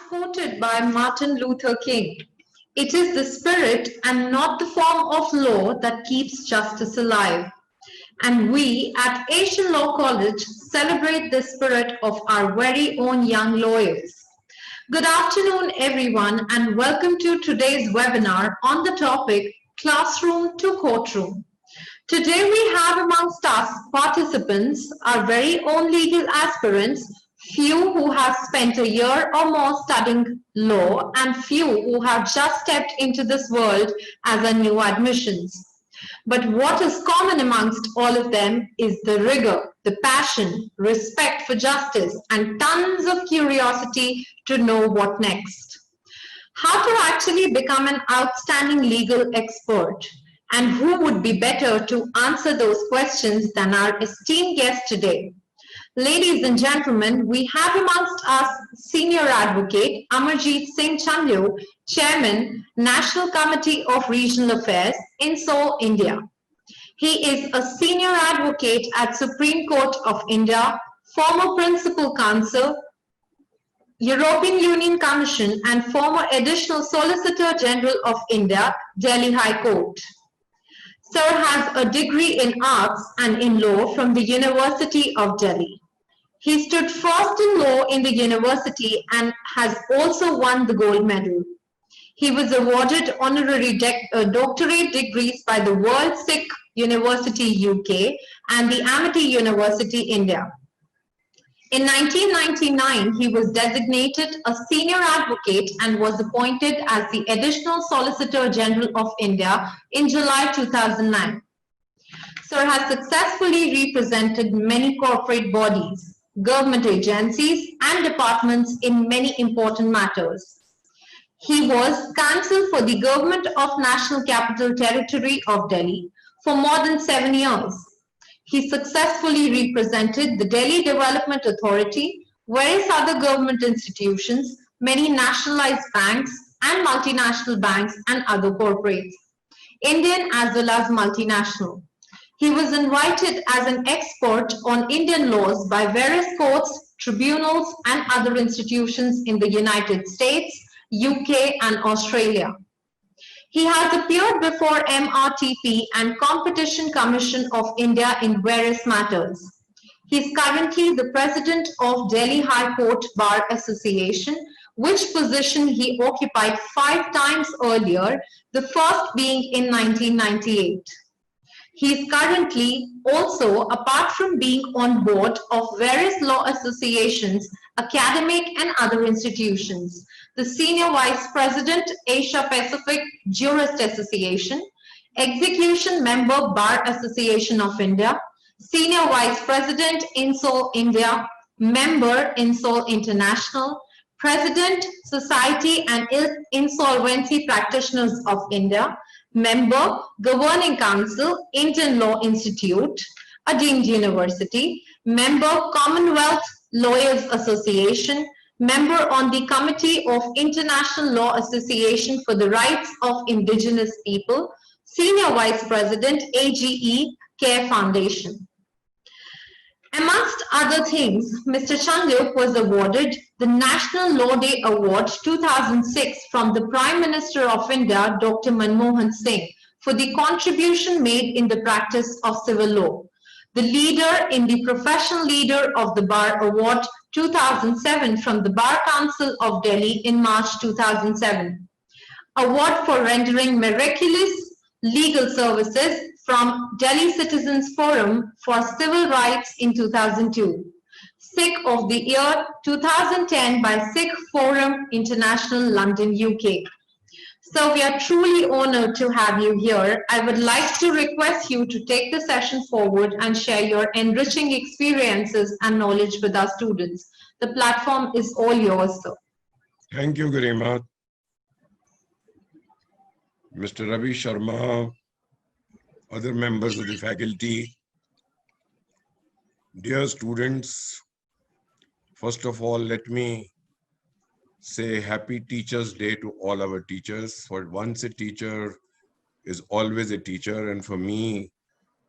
quoted by Martin Luther King, "It is the spirit and not the form of law that keeps justice alive." And we at Asian Law College celebrate the spirit of our very own young lawyers. Good afternoon, everyone, and welcome to today's webinar on the topic Classroom to Courtroom. Today we have amongst us participants, our very own legal aspirants, few who have spent a year or more studying law and few who have just stepped into this world as a new admissions. But what is common amongst all of them is the rigor, the passion, respect for justice, and tons of curiosity to know what next. How to actually become an outstanding legal expert? And who would be better to answer those questions than our esteemed guest today? Ladies and gentlemen, we have amongst us Senior Advocate Amarjeet Singh Chandu, Chairman, National Committee of Regional Affairs, INSAU, India. He is a Senior Advocate at Supreme Court of India, former Principal Counsel, European Union Commission, and former Additional Solicitor General of India, Delhi High Court. Sir has a degree in arts and in law from the University of Delhi. He stood first in law in the university and has also won the gold medal. He was awarded honorary doctorate degrees by the World Sikh University UK and the Amity University India. In 1999, he was designated a senior advocate and was appointed as the Additional Solicitor General of India in July 2009. Sir has successfully represented many corporate bodies, government agencies, and departments in many important matters. He was counsel for the Government of National Capital Territory of Delhi for more than 7 years. He successfully represented the Delhi Development Authority, various other government institutions, many nationalized banks and multinational banks and other corporates, Indian as well as multinational. He was invited as an expert on Indian laws by various courts, tribunals, and other institutions in the United States, UK, and Australia. He has appeared before MRTP and Competition Commission of India in various matters. He is currently the President of Delhi High Court Bar Association, which position he occupied 5 times earlier, the first being in 1998. He is currently also, apart from being on board of various law associations, academic and other institutions, the Senior Vice President, Asia Pacific Jurist Association, Execution Member Bar Association of India, Senior Vice President, INSAU India, Member, INSAU International, President, Society and Insolvency Practitioners of India, Member, Governing Council, Indian Law Institute, a deemed university, Member, Commonwealth Lawyers Association, Member on the Committee of International Law Association for the Rights of Indigenous People, Senior Vice President, AGE Care Foundation. Amongst other things, Mr. Chandu was awarded the National Law Day Award 2006 from the Prime Minister of India, Dr. Manmohan Singh, for the contribution made in the practice of civil law. The leader in the Professional Leader of the Bar Award 2007 from the Bar Council of Delhi in March 2007. Award for rendering miraculous legal services from Delhi Citizens Forum for Civil Rights in 2002. Sikh of the Year 2010 by Sikh Forum International, London, UK. So we are truly honored to have you here. I would like to request you to take the session forward and share your enriching experiences and knowledge with our students. The platform is all yours, sir. Thank you, Garima. Mr. Ravi Sharma, other members of the faculty, dear students, first of all, let me say Happy Teachers' Day to all our teachers. For once a teacher is always a teacher, and for me,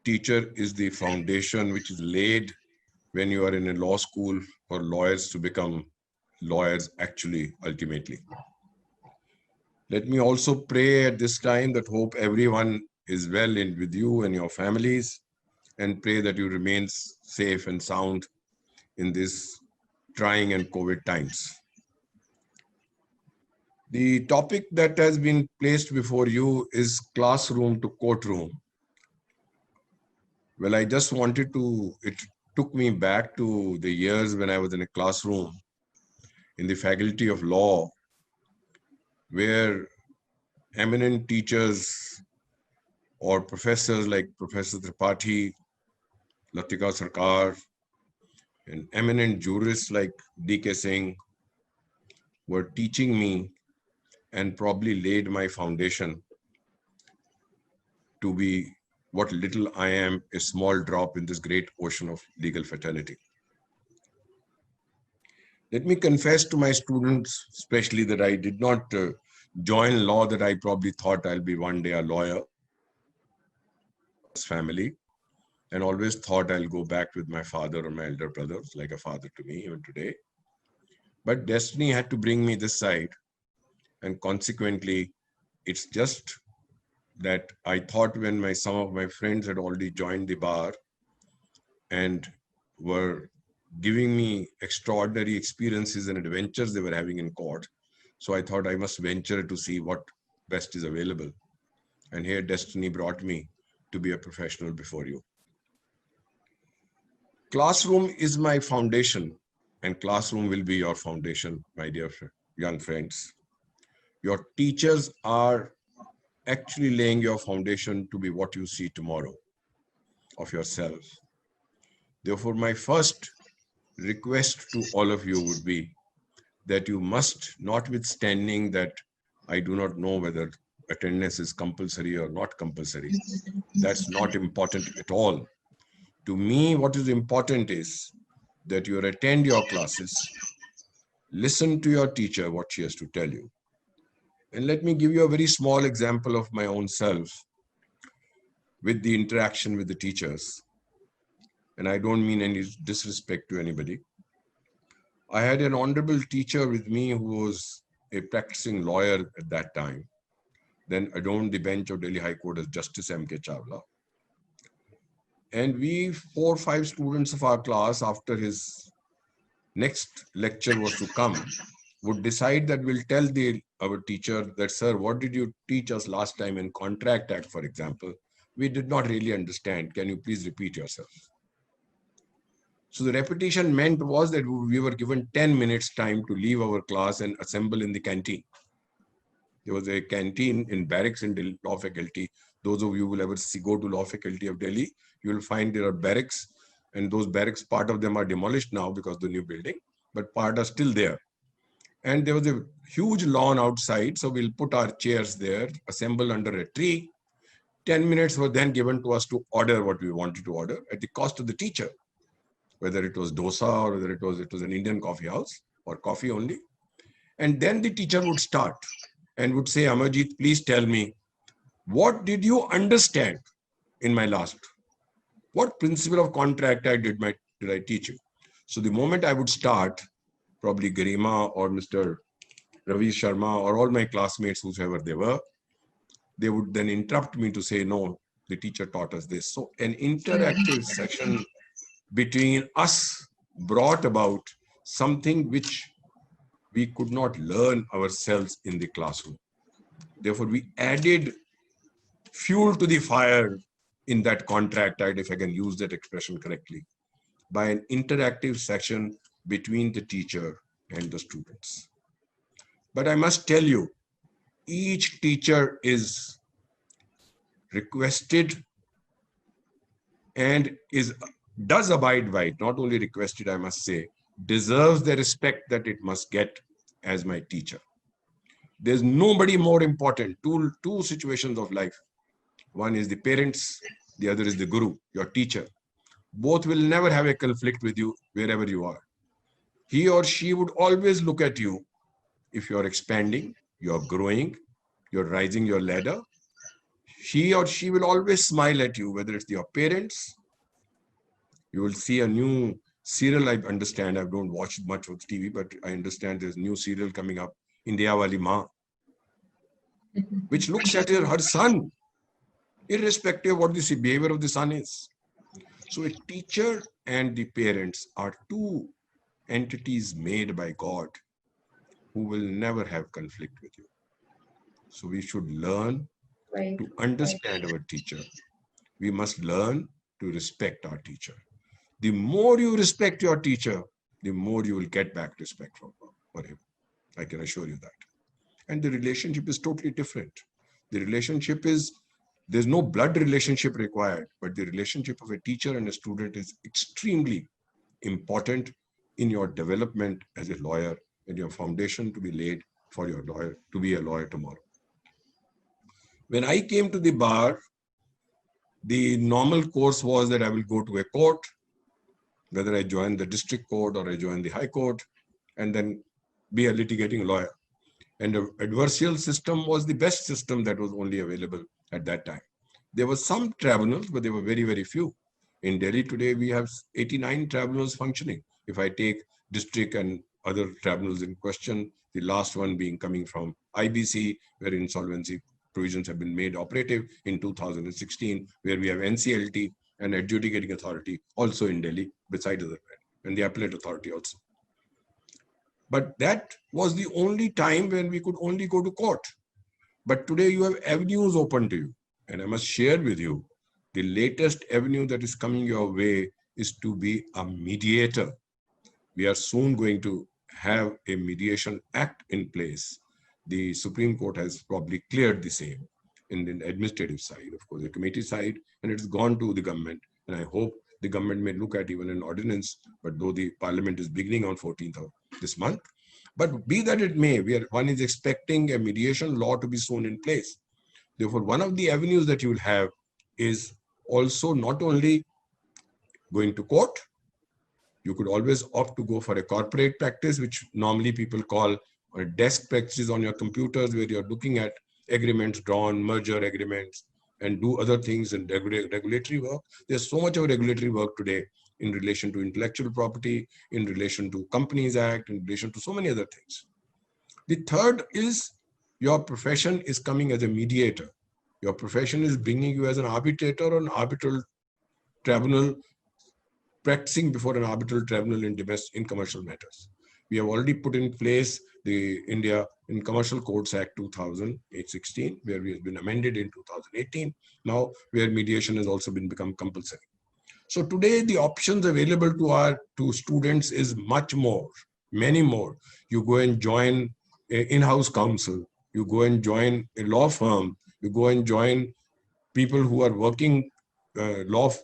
teacher is the foundation which is laid when you are in a law school for lawyers to become lawyers actually ultimately. Let me also pray at this time that hope everyone is well in with you and your families, and pray that you remain safe and sound in this trying and COVID times. The topic that has been placed before you is classroom to courtroom. Well, I just wanted to, it took me back to the years when I was in a classroom in the faculty of law, where eminent teachers or professors like Professor Tripathi, Latika Sarkar, and eminent jurists like D.K. Singh were teaching me and probably laid my foundation to be what little I am, a small drop in this great ocean of legal fraternity. Let me confess to my students, especially, that I did not join law that I probably thought I'll be one day a lawyer, family, and always thought I'll go back with my father or my elder brothers, like a father to me even today. But destiny had to bring me this side, and consequently, it's just that I thought when some of my friends had already joined the bar and were giving me extraordinary experiences and adventures they were having in court. So I thought I must venture to see what best is available. And here destiny brought me to be a professional before you. Classroom is my foundation, and classroom will be your foundation, my dear young friends. Your teachers are actually laying your foundation to be what you see tomorrow of yourself. Therefore, my first request to all of you would be that you must, notwithstanding that I do not know whether attendance is compulsory or not compulsory, that's not important at all. To me, what is important is that you attend your classes, listen to your teacher, what she has to tell you. And let me give you a very small example of my own self with the interaction with the teachers. And I don't mean any disrespect to anybody. I had an honorable teacher with me who was a practicing lawyer at that time, then adorned the bench of Delhi High Court as Justice M.K. Chawla. And we, 4 or 5 students of our class, after his next lecture was to come, would decide that we'll tell our teacher that, sir, what did you teach us last time in Contract Act, for example? We did not really understand. Can you please repeat yourself? So the repetition meant was that we were given 10 minutes time to leave our class and assemble in the canteen. There was a canteen in barracks in the law faculty. Those of you who will ever go to law faculty of Delhi, you will find there are barracks, and those barracks, part of them are demolished now because of the new building, but part are still there. And there was a huge lawn outside, so we'll put our chairs there, assemble under a tree. 10 minutes were then given to us to order what we wanted to order at the cost of the teacher, whether it was dosa or whether it was an Indian coffee house or coffee only. And then the teacher would start and would say, Amarjit, please tell me, what did you understand in my last? What principle of contract act did I teach you? So the moment I would start, probably Garima or Mr. Ravi Sharma or all my classmates, whoever they were, they would then interrupt me to say, no, the teacher taught us this. So an interactive session between us brought about something which we could not learn ourselves in the classroom. Therefore, we added fuel to the fire in that contract act, if I can use that expression correctly, by an interactive session between the teacher and the students. But I must tell you, each teacher is requested and does abide by it, not only requested, I must say, deserves the respect that it must get as my teacher. There's nobody more important. Two situations of life. One is the parents, the other is the guru, your teacher. Both will never have a conflict with you wherever you are. He or she would always look at you if you're expanding, you're growing, you're rising your ladder. He or she will always smile at you, whether it's your parents. You will see a new Serial, I understand. I don't watch much of TV, but I understand there's new serial coming up, India Wali Ma, which looks at her son, irrespective of what the behavior of the son is. So a teacher and the parents are two entities made by God who will never have conflict with you. So we should learn Right. to understand our teacher. We must learn to respect our teacher. The more you respect your teacher, the more you will get back respect from him. I can assure you that. And the relationship is totally different. The relationship is, there's no blood relationship required, but the relationship of a teacher and a student is extremely important in your development as a lawyer and your foundation to be laid for your lawyer to be a lawyer tomorrow. When I came to the bar, the normal course was that I will go to a court, whether I join the district court or I join the high court, and then be a litigating lawyer. And the adversarial system was the best system that was only available at that time. There were some tribunals, but they were very, very few. In Delhi today, we have 89 tribunals functioning. If I take district and other tribunals in question, the last one being coming from IBC, where insolvency provisions have been made operative in 2016, where we have NCLT and adjudicating authority also in Delhi, besides other, and the appellate authority also. But that was the only time when we could only go to court. But today you have avenues open to you. And I must share with you, the latest avenue that is coming your way is to be a mediator. We are soon going to have a mediation act in place. The Supreme Court has probably cleared the same in the administrative side, of course, the committee side, and it's gone to the government. And I hope the government may look at even an ordinance, but though the parliament is beginning on 14th of this month. But be that it may, one is expecting a mediation law to be soon in place. Therefore, one of the avenues that you will have is also not only going to court, you could always opt to go for a corporate practice, which normally people call a desk practice on your computers, where you're looking at agreements drawn, merger agreements, and do other things in regulatory work. There's so much of regulatory work today in relation to intellectual property, in relation to Companies Act, in relation to so many other things. The third is your profession is coming as a mediator. Your profession is bringing you as an arbitrator or an arbitral tribunal, practicing before an arbitral tribunal in commercial matters. We have already put in place the India in Commercial Codes Act 2016, where we have been amended in 2018, now where mediation has also become compulsory. So today the options available to students is much more, many more. You go and join an in-house counsel, you go and join a law firm, you go and join people who are working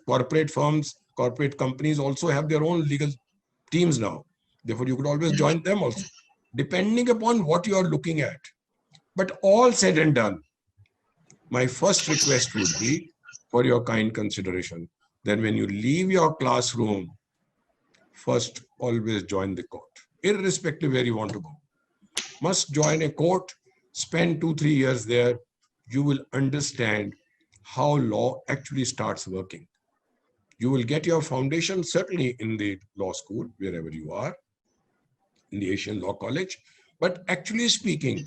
corporate firms, corporate companies also have their own legal teams now. Therefore, you could always join them also, depending upon what you are looking at. But all said and done, my first request would be for your kind consideration that when you leave your classroom, first always join the court, irrespective where you want to go. Must join a court, spend 2-3 years there. You will understand how law actually starts working. You will get your foundation certainly in the law school, wherever you are, in the Asian Law College. But actually speaking,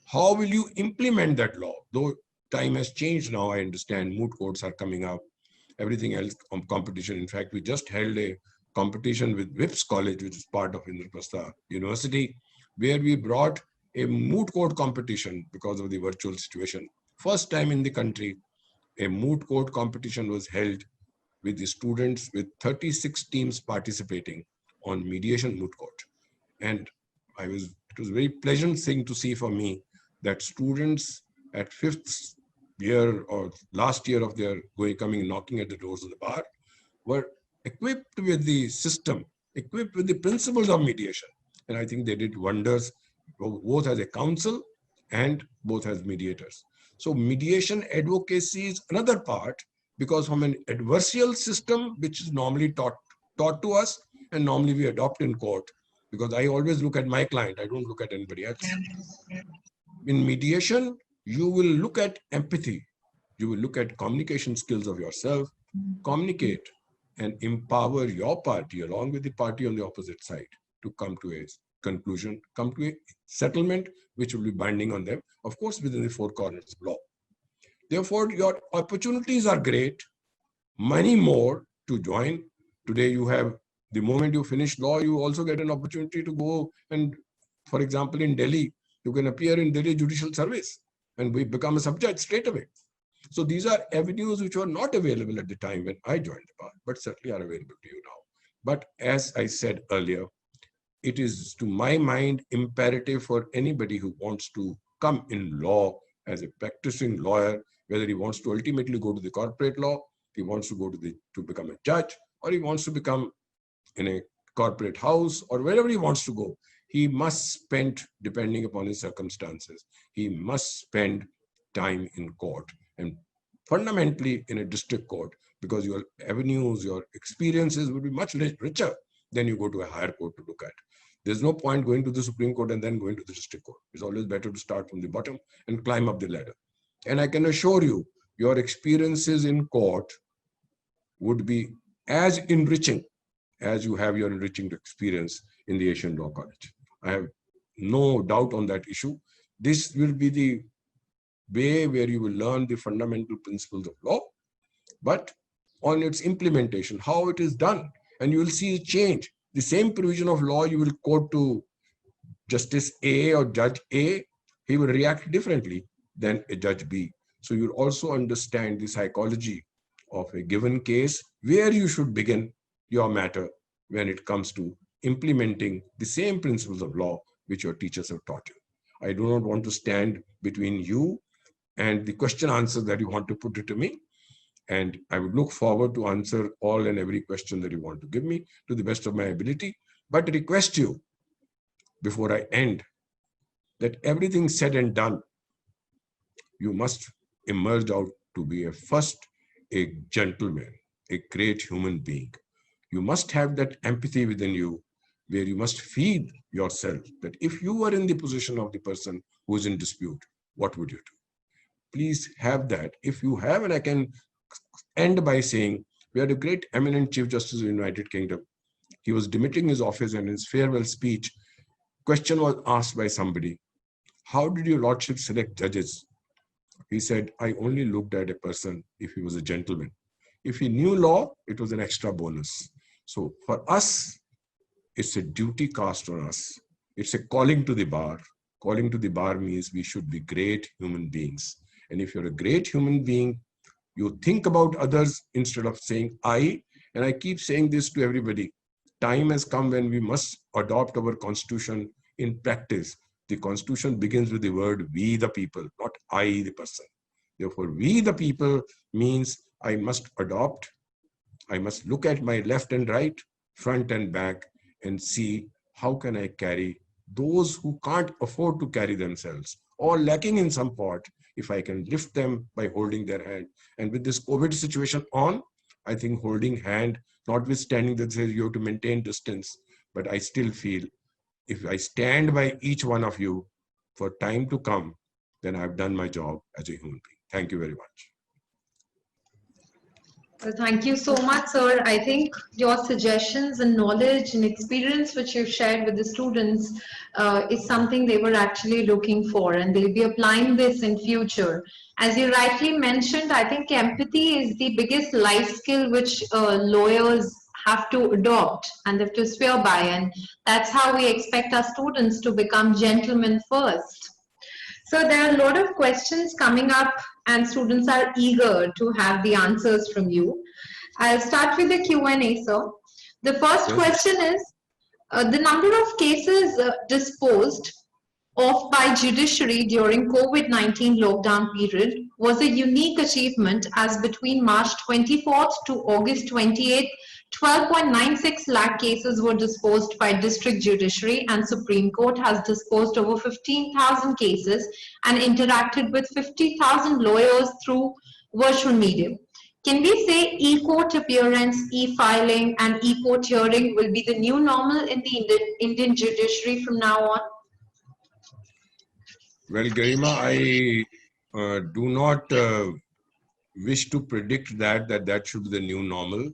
how will you implement that law? Though time has changed now, I understand moot courts are coming up, everything else competition. In fact, we just held a competition with Whips College, which is part of Indraprastha University, where we brought a moot court competition because of the virtual situation. First time in the country, a moot court competition was held with the students, with 36 teams participating on mediation moot court. And it was a very pleasant thing to see for me that students at 5th year or last year of their knocking at the doors of the bar were equipped with the system, equipped with the principles of mediation. And I think they did wonders, both as a council and both as mediators. So mediation advocacy is another part, because from an adversarial system, which is normally taught to us and normally we adopt in court, because I always look at my client, I don't look at anybody else. In mediation, you will look at empathy. You will look at communication skills of yourself, communicate, and empower your party along with the party on the opposite side to come to a conclusion, come to a settlement which will be binding on them, of course, within the four corners of law. Therefore, your opportunities are great, many more to join. Today, you have, the moment you finish law, you also get an opportunity to go and, for example, in Delhi, you can appear in Delhi Judicial Service and we become a sub-judge straight away. So these are avenues which were not available at the time when I joined the bar, but certainly are available to you now. But as I said earlier, it is, to my mind, imperative for anybody who wants to come in law as a practicing lawyer, whether he wants to ultimately go to the corporate law, he wants to go to become a judge, or he wants to become in a corporate house, or wherever he wants to go, he must spend, depending upon his circumstances, he must spend time in court, and fundamentally in a district court, because your avenues, your experiences will be much richer than you go to a higher court to look at. There's no point going to the Supreme Court and then going to the district court. It's always better to start from the bottom and climb up the ladder. And I can assure you, your experiences in court would be as enriching as you have your enriching experience in the Asian Law College. I have no doubt on that issue. This will be the way where you will learn the fundamental principles of law, but on its implementation, how it is done, and you will see a change. The same provision of law you will quote to Justice A or Judge A, he will react differently than a Judge B. So you'll also understand the psychology of a given case, where you should begin your matter when it comes to implementing the same principles of law which your teachers have taught you. I do not want to stand between you and the question answers that you want to put it to me. And I would look forward to answer all and every question that you want to give me to the best of my ability. But request you, before I end, that everything said and done, you must emerge out to be a gentleman, a great human being. You must have that empathy within you, where you must feed yourself that if you were in the position of the person who is in dispute, what would you do? Please have that. If you have, and I can end by saying, we had a great eminent Chief Justice of the United Kingdom. He was demitting his office, and in his farewell speech, question was asked by somebody, how did your lordship select judges? He said, I only looked at a person if he was a gentleman. If he knew law, it was an extra bonus. So for us, it's a duty cast on us. It's a calling to the bar. Calling to the bar means we should be great human beings. And if you're a great human being, you think about others instead of saying I. And I keep saying this to everybody. Time has come when we must adopt our constitution in practice. The constitution begins with the word we the people, not I the person. Therefore, we the people means I must adopt. I must look at my left and right, front and back, and see how can I carry those who can't afford to carry themselves or lacking in some part, if I can lift them by holding their hand. And with this COVID situation on, I think holding hand, notwithstanding that says you have to maintain distance, but I still feel if I stand by each one of you for time to come, then I've done my job as a human being. Thank you very much. Well, thank you so much, sir. I think your suggestions and knowledge and experience which you've shared with the students is something they were actually looking for, and they'll be applying this in future. As you rightly mentioned, I think empathy is the biggest life skill which lawyers have to adopt and have to swear by, and that's how we expect our students to become gentlemen first. So there are a lot of questions coming up and students are eager to have the answers from you. I'll start with the Q&A, sir. The first question is, the number of cases disposed of by judiciary during COVID-19 lockdown period was a unique achievement, as between March 24th to August 28th, 12.96 lakh cases were disposed by district judiciary, and Supreme Court has disposed over 15,000 cases and interacted with 50,000 lawyers through virtual medium. Can we say e-court appearance, e-filing and e-court hearing will be the new normal in the Indian judiciary from now on? Well, Garima, I do not wish to predict that should be the new normal.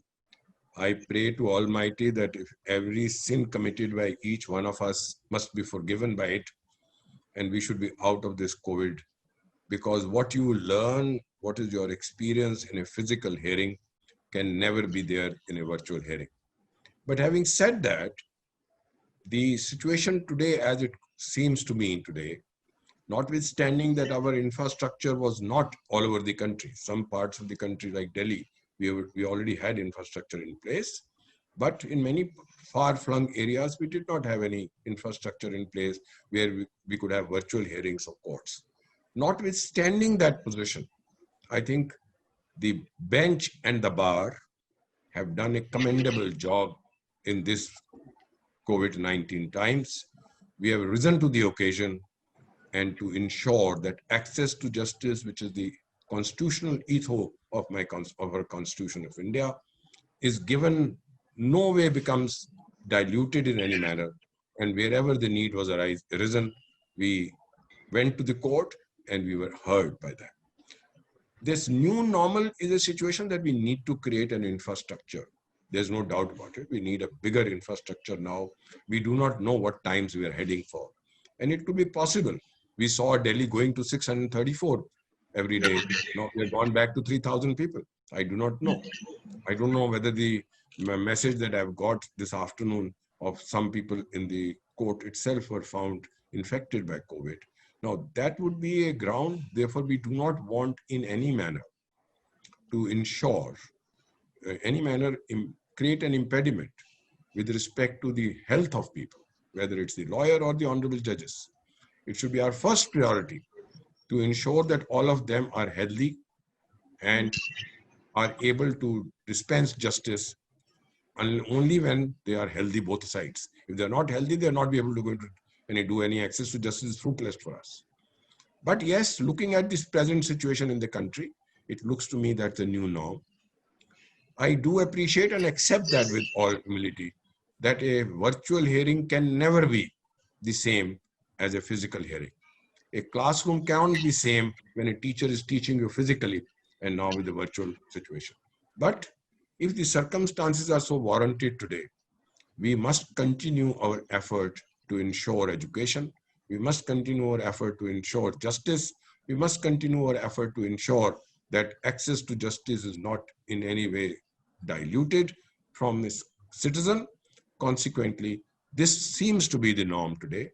I pray to Almighty that if every sin committed by each one of us must be forgiven by it, and we should be out of this COVID, because what you learn, what is your experience in a physical hearing can never be there in a virtual hearing. But having said that, the situation today, as it seems to me today, notwithstanding that our infrastructure was not all over the country, some parts of the country like Delhi, we already had infrastructure in place, but in many far-flung areas, we did not have any infrastructure in place where we could have virtual hearings of courts. Notwithstanding that position, I think the bench and the bar have done a commendable job in this COVID-19 times. We have risen to the occasion, and to ensure that access to justice, which is the constitutional ethos of our Constitution of India, is given, no way becomes diluted in any manner. And wherever the need was arisen, we went to the court and we were heard by that. This new normal is a situation that we need to create an infrastructure. There's no doubt about it. We need a bigger infrastructure now. We do not know what times we are heading for. And it could be possible. We saw Delhi going to 634 every day. Now we have gone back to 3,000 people. I do not know. I don't know whether the message that I've got this afternoon of some people in the court itself were found infected by COVID. Now that would be a ground. Therefore, we do not want in any manner to ensure create an impediment with respect to the health of people, whether it's the lawyer or the honorable judges. It should be our first priority to ensure that all of them are healthy and are able to dispense justice only when they are healthy, both sides. If they're not healthy, they're not be able to go into do any access to justice is fruitless for us. But yes, looking at this present situation in the country, it looks to me that's the new norm. I do appreciate and accept that with all humility, that a virtual hearing can never be the same as a physical hearing. A classroom can't be same when a teacher is teaching you physically and now with the virtual situation. But if the circumstances are so warranted today, we must continue our effort to ensure education. We must continue our effort to ensure justice. We must continue our effort to ensure that access to justice is not in any way diluted from this citizen. Consequently, this seems to be the norm today.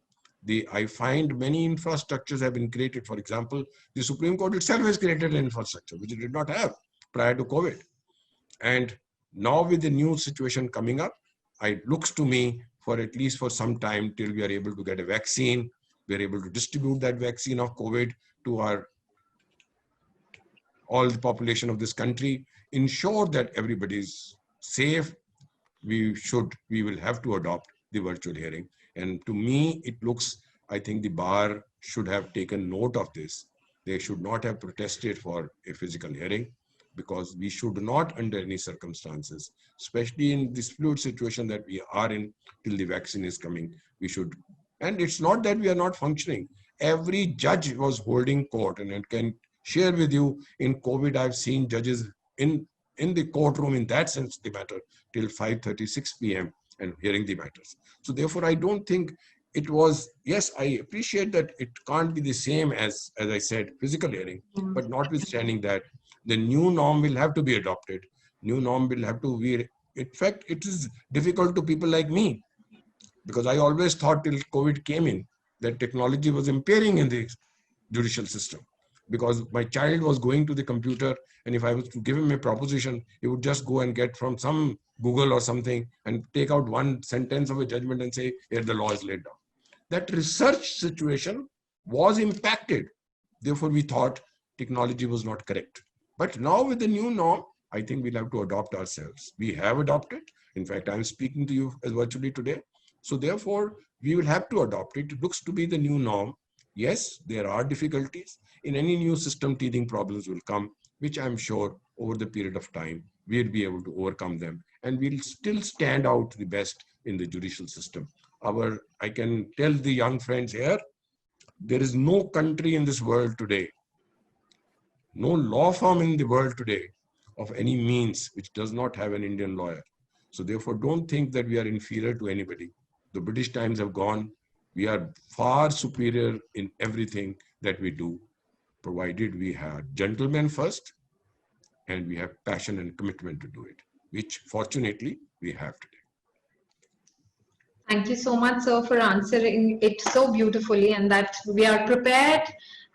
I find many infrastructures have been created. For example, the Supreme Court itself has created an infrastructure which it did not have prior to COVID. And now with the new situation coming up, it looks to me for at least for some time till we are able to get a vaccine, we are able to distribute that vaccine of COVID to all the population of this country, ensure that everybody is safe, we will have to adopt the virtual hearing. And to me, it looks, I think the bar should have taken note of this. They should not have protested for a physical hearing, because we should not, under any circumstances, especially in this fluid situation that we are in till the vaccine is coming, we should. And it's not that we are not functioning. Every judge was holding court, and I can share with you, in COVID, I've seen judges in the courtroom in that sense, the matter, till 5:36 p.m. and hearing the matters. So therefore, I don't think it was, yes, I appreciate that it can't be the same as I said, physical hearing, but notwithstanding that, the new norm will have to be adopted. New norm will have to be, in fact, it is difficult to people like me, because I always thought till COVID came in that technology was impairing in the judicial system, because my child was going to the computer, and if I was to give him a proposition, he would just go and get from some Google or something and take out one sentence of a judgment and say, here the law is laid down. That research situation was impacted. Therefore, we thought technology was not correct. But now with the new norm, I think we'll have to adopt ourselves. We have adopted. In fact, I'm speaking to you as virtually today. So therefore, we will have to adopt it. It looks to be the new norm. Yes, there are difficulties. In any new system, teething problems will come, which I'm sure over the period of time, we'll be able to overcome them. And we'll still stand out the best in the judicial system. I can tell the young friends here, there is no country in this world today, no law firm in the world today of any means which does not have an Indian lawyer. So therefore, don't think that we are inferior to anybody. The British times have gone. We are far superior in everything that we do, provided we have gentlemen first and we have passion and commitment to do it, which fortunately we have today. Thank you so much, sir, for answering it so beautifully, and that we are prepared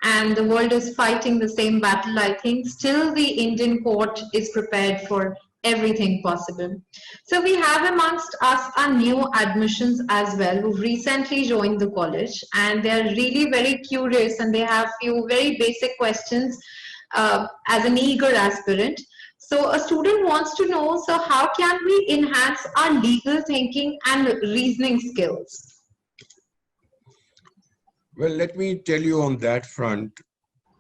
and the world is fighting the same battle. I think still the Indian court is prepared for everything possible. So we have amongst us our new admissions as well who recently joined the college, and they are really very curious and they have few very basic questions as an eager aspirant. So a student wants to know, so how can we enhance our legal thinking and reasoning skills? Well, let me tell you on that front,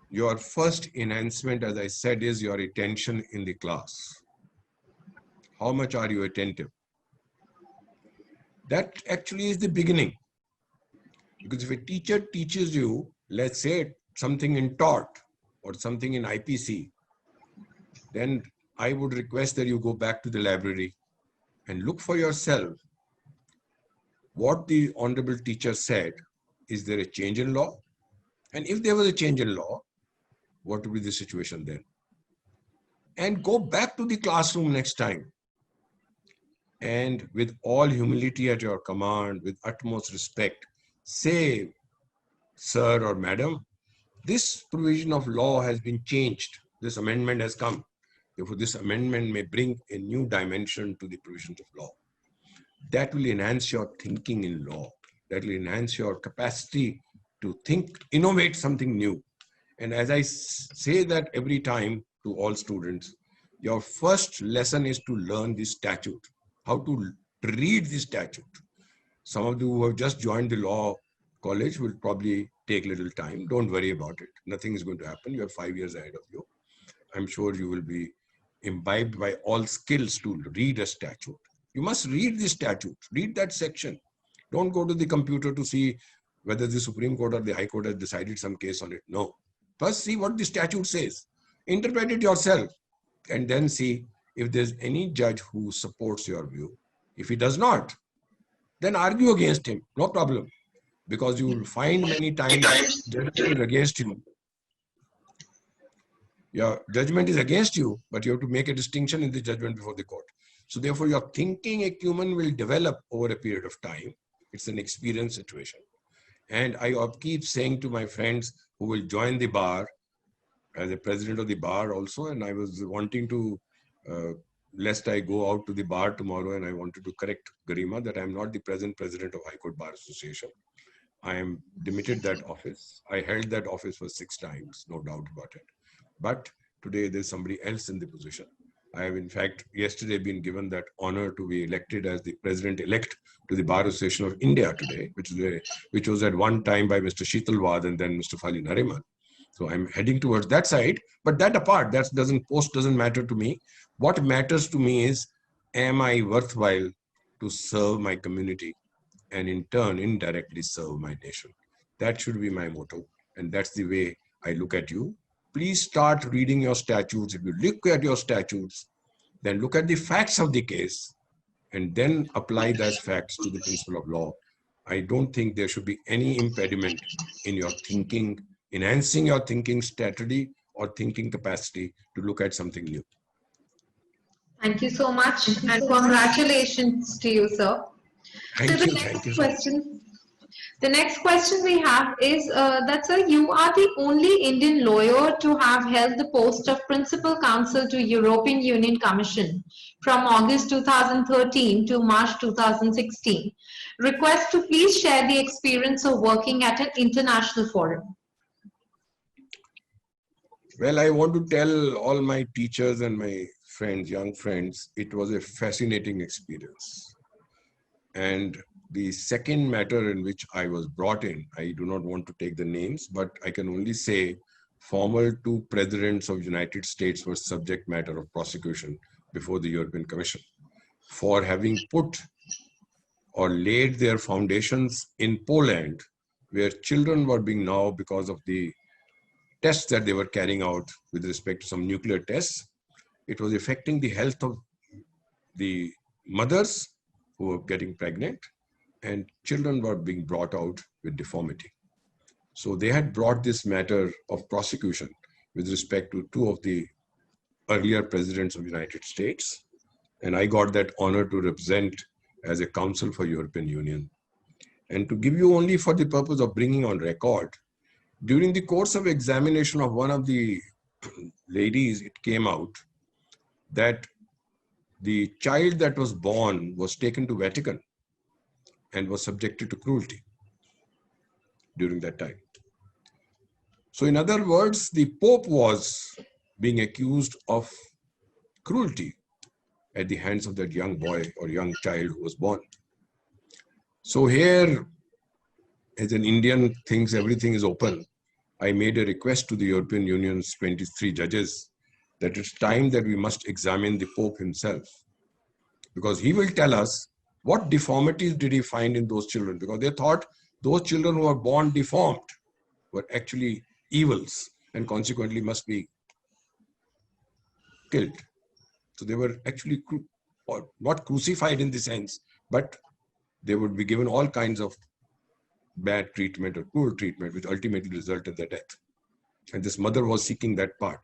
your first enhancement, as I said, is your attention in the class. How much are you attentive? That actually is the beginning. Because if a teacher teaches you, let's say something in tort or something in IPC, then I would request that you go back to the library and look for yourself what the honorable teacher said. Is there a change in law? And if there was a change in law, what would be the situation then? And go back to the classroom next time. And with all humility at your command, with utmost respect, say, sir or madam, this provision of law has been changed. This amendment has come. Therefore, this amendment may bring a new dimension to the provisions of law. That will enhance your thinking in law. That will enhance your capacity to think, innovate something new. And as I say that every time to all students, your first lesson is to learn the statute, how to read the statute. Some of you who have just joined the law college will probably take little time. Don't worry about it. Nothing is going to happen. You have 5 years ahead of you. I'm sure you will be imbibed by all skills to read a statute. You must read the statute, read that section. Don't go to the computer to see whether the Supreme Court or the High Court has decided some case on it. No. First see what the statute says. Interpret it yourself and then see if there's any judge who supports your view. If he does not, then argue against him. No problem. Because you will find many times judgment is against you. Your judgment is against you, but you have to make a distinction in the judgment before the court. So therefore, your thinking acumen will develop over a period of time. It's an experience situation. And I keep saying to my friends who will join the bar, as a president of the bar also, and I was wanting to, lest I go out to the bar tomorrow, and I wanted to correct Garima that I'm not the present president of High Court Bar Association. I am demitted that office. I held that office for 6 times, no doubt about it. But today there's somebody else in the position. I have in fact yesterday been given that honor to be elected as the president-elect to the Bar Association of India today, which was at one time by Mr. Sheetalwad and then Mr. Fali Nariman. So I'm heading towards that side, but that apart, that doesn't matter to me. What matters to me is, am I worthwhile to serve my community and in turn indirectly serve my nation? That should be my motto, and that's the way I look at you. Please start reading your statutes. If you look at your statutes, then look at the facts of the case and then apply those facts to the principle of law. I don't think there should be any impediment in your thinking, enhancing your thinking strategy or thinking capacity to look at something new. Thank you so much, and congratulations to you, sir. Thank you. The next question we have is that, sir, you are the only Indian lawyer to have held the post of Principal Counsel to European Union Commission from August 2013 to March 2016. Request to please share the experience of working at an international forum. Well, I want to tell all my teachers and my friends, young friends, it was a fascinating experience. And the second matter in which I was brought in, I do not want to take the names, but I can only say former 2 presidents of United States were subject matter of prosecution before the European Commission for having put or laid their foundations in Poland, where children were being now, because of the tests that they were carrying out with respect to some nuclear tests, it was affecting the health of the mothers who were getting pregnant, and children were being brought out with deformity. So they had brought this matter of prosecution with respect to two of the earlier presidents of the United States. And I got that honor to represent as a counsel for European Union. And to give you only for the purpose of bringing on record, during the course of examination of one of the ladies, it came out that the child that was born was taken to Vatican and was subjected to cruelty during that time. So in other words, the Pope was being accused of cruelty at the hands of that young boy or young child who was born. So here, as an Indian thinks everything is open, I made a request to the European Union's 23 judges that it's time that we must examine the Pope himself, because he will tell us what deformities did he find in those children, because they thought those children who were born deformed were actually evils and consequently must be killed. So they were actually not crucified in the sense, but they would be given all kinds of bad treatment or cruel treatment, which ultimately resulted in their death. And this mother was seeking that part.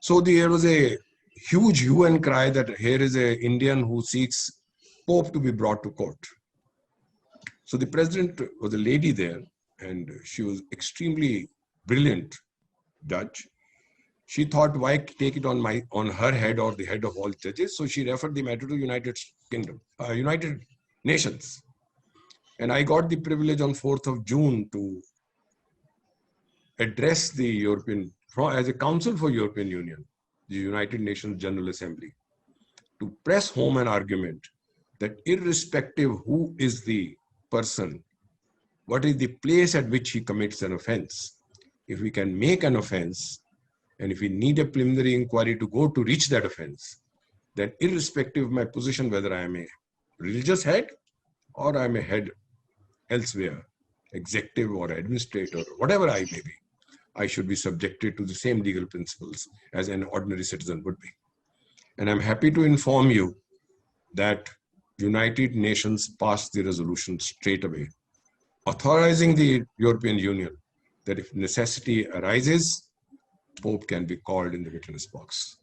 So there was a huge hue and cry that here is an Indian who seeks Pope to be brought to court. So the president was a lady there, and she was extremely brilliant judge. She thought, why take it on her head or the head of all judges? So she referred the matter to United Nations. And I got the privilege on 4th of June to address the European, as a counsel for European Union, the United Nations General Assembly, to press home an argument that irrespective who is the person, what is the place at which he commits an offense, if we can make an offense, and if we need a preliminary inquiry to go to reach that offense, then irrespective of my position, whether I am a religious head or I am a head elsewhere, executive or administrator, whatever I may be, I should be subjected to the same legal principles as an ordinary citizen would be. And I'm happy to inform you that United Nations passed the resolution straight away, authorizing the European Union that if necessity arises, Pope can be called in the witness box.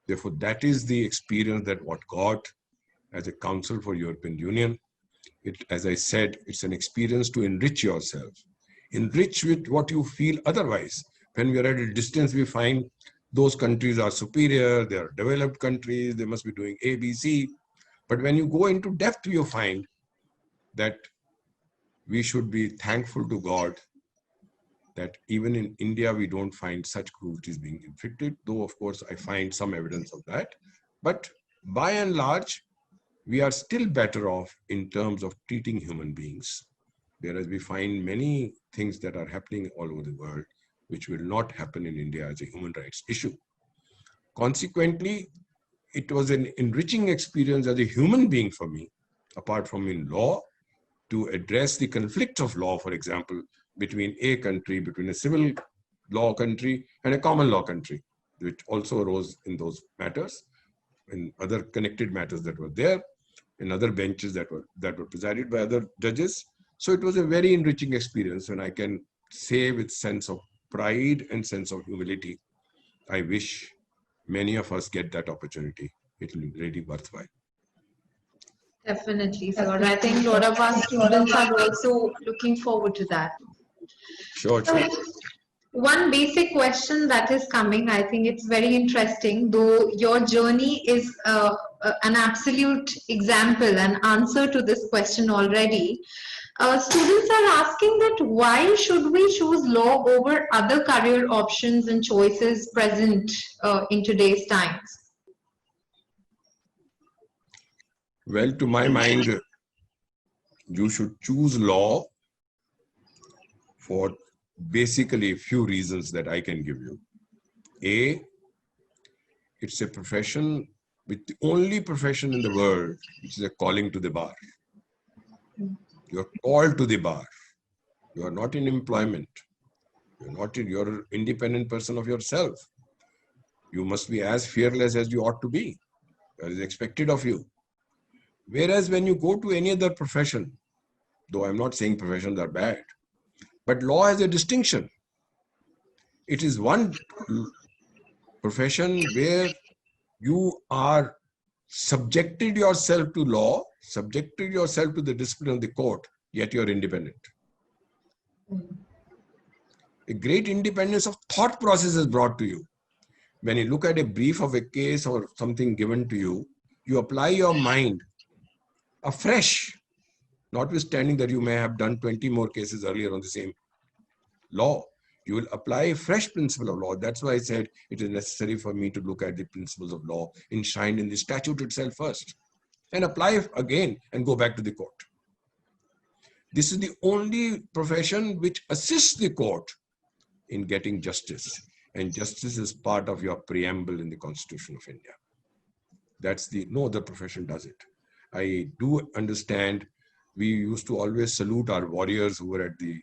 Therefore, that is the experience that what got as a counsel for European Union. As I said, it's an experience to enrich yourself. Enrich with what you feel otherwise. When we are at a distance, we find those countries are superior, they are developed countries, they must be doing A, B, C. But when you go into depth, you find that we should be thankful to God that even in India, we don't find such cruelties being inflicted, though of course I find some evidence of that. But by and large, we are still better off in terms of treating human beings, whereas we find many things that are happening all over the world, which will not happen in India as a human rights issue. Consequently, it was an enriching experience as a human being for me, apart from in law, to address the conflicts of law, for example, between a country, between a civil law country and a common law country, which also arose in those matters, in other connected matters that were there, in other benches that were presided by other judges. So it was a very enriching experience, and I can say with sense of pride and sense of humility, I wish many of us get that opportunity. It will be really worthwhile. Definitely, sir. I think a lot of our students are also looking forward to that. Sure. One basic question that is coming, I think it's very interesting, though your journey is an absolute example and answer to this question already. Students are asking that why should we choose law over other career options and choices present in today's times? Well, to my mind, you should choose law for basically a few reasons that I can give you. A, it's a profession, with the only profession in the world which is a calling to the bar. You're called to the bar. You are not in employment. You're an independent person of yourself. You must be as fearless as you ought to be. that is expected of you. Whereas when you go to any other profession, though I'm not saying professions are bad, but law has a distinction. It is one profession where you are subjected yourself to law, subjected yourself to the discipline of the court, yet you're independent. A great independence of thought process is brought to you. When you look at a brief of a case or something given to you, you apply your mind afresh, notwithstanding that you may have done 20 more cases earlier on the same law. You will apply a fresh principle of law. That's why I said it is necessary for me to look at the principles of law enshrined in the statute itself first and apply it again and go back to the court. This is the only profession which assists the court in getting justice. And justice is part of your preamble in the Constitution of India. No other profession does it. I do understand we used to always salute our warriors who were at the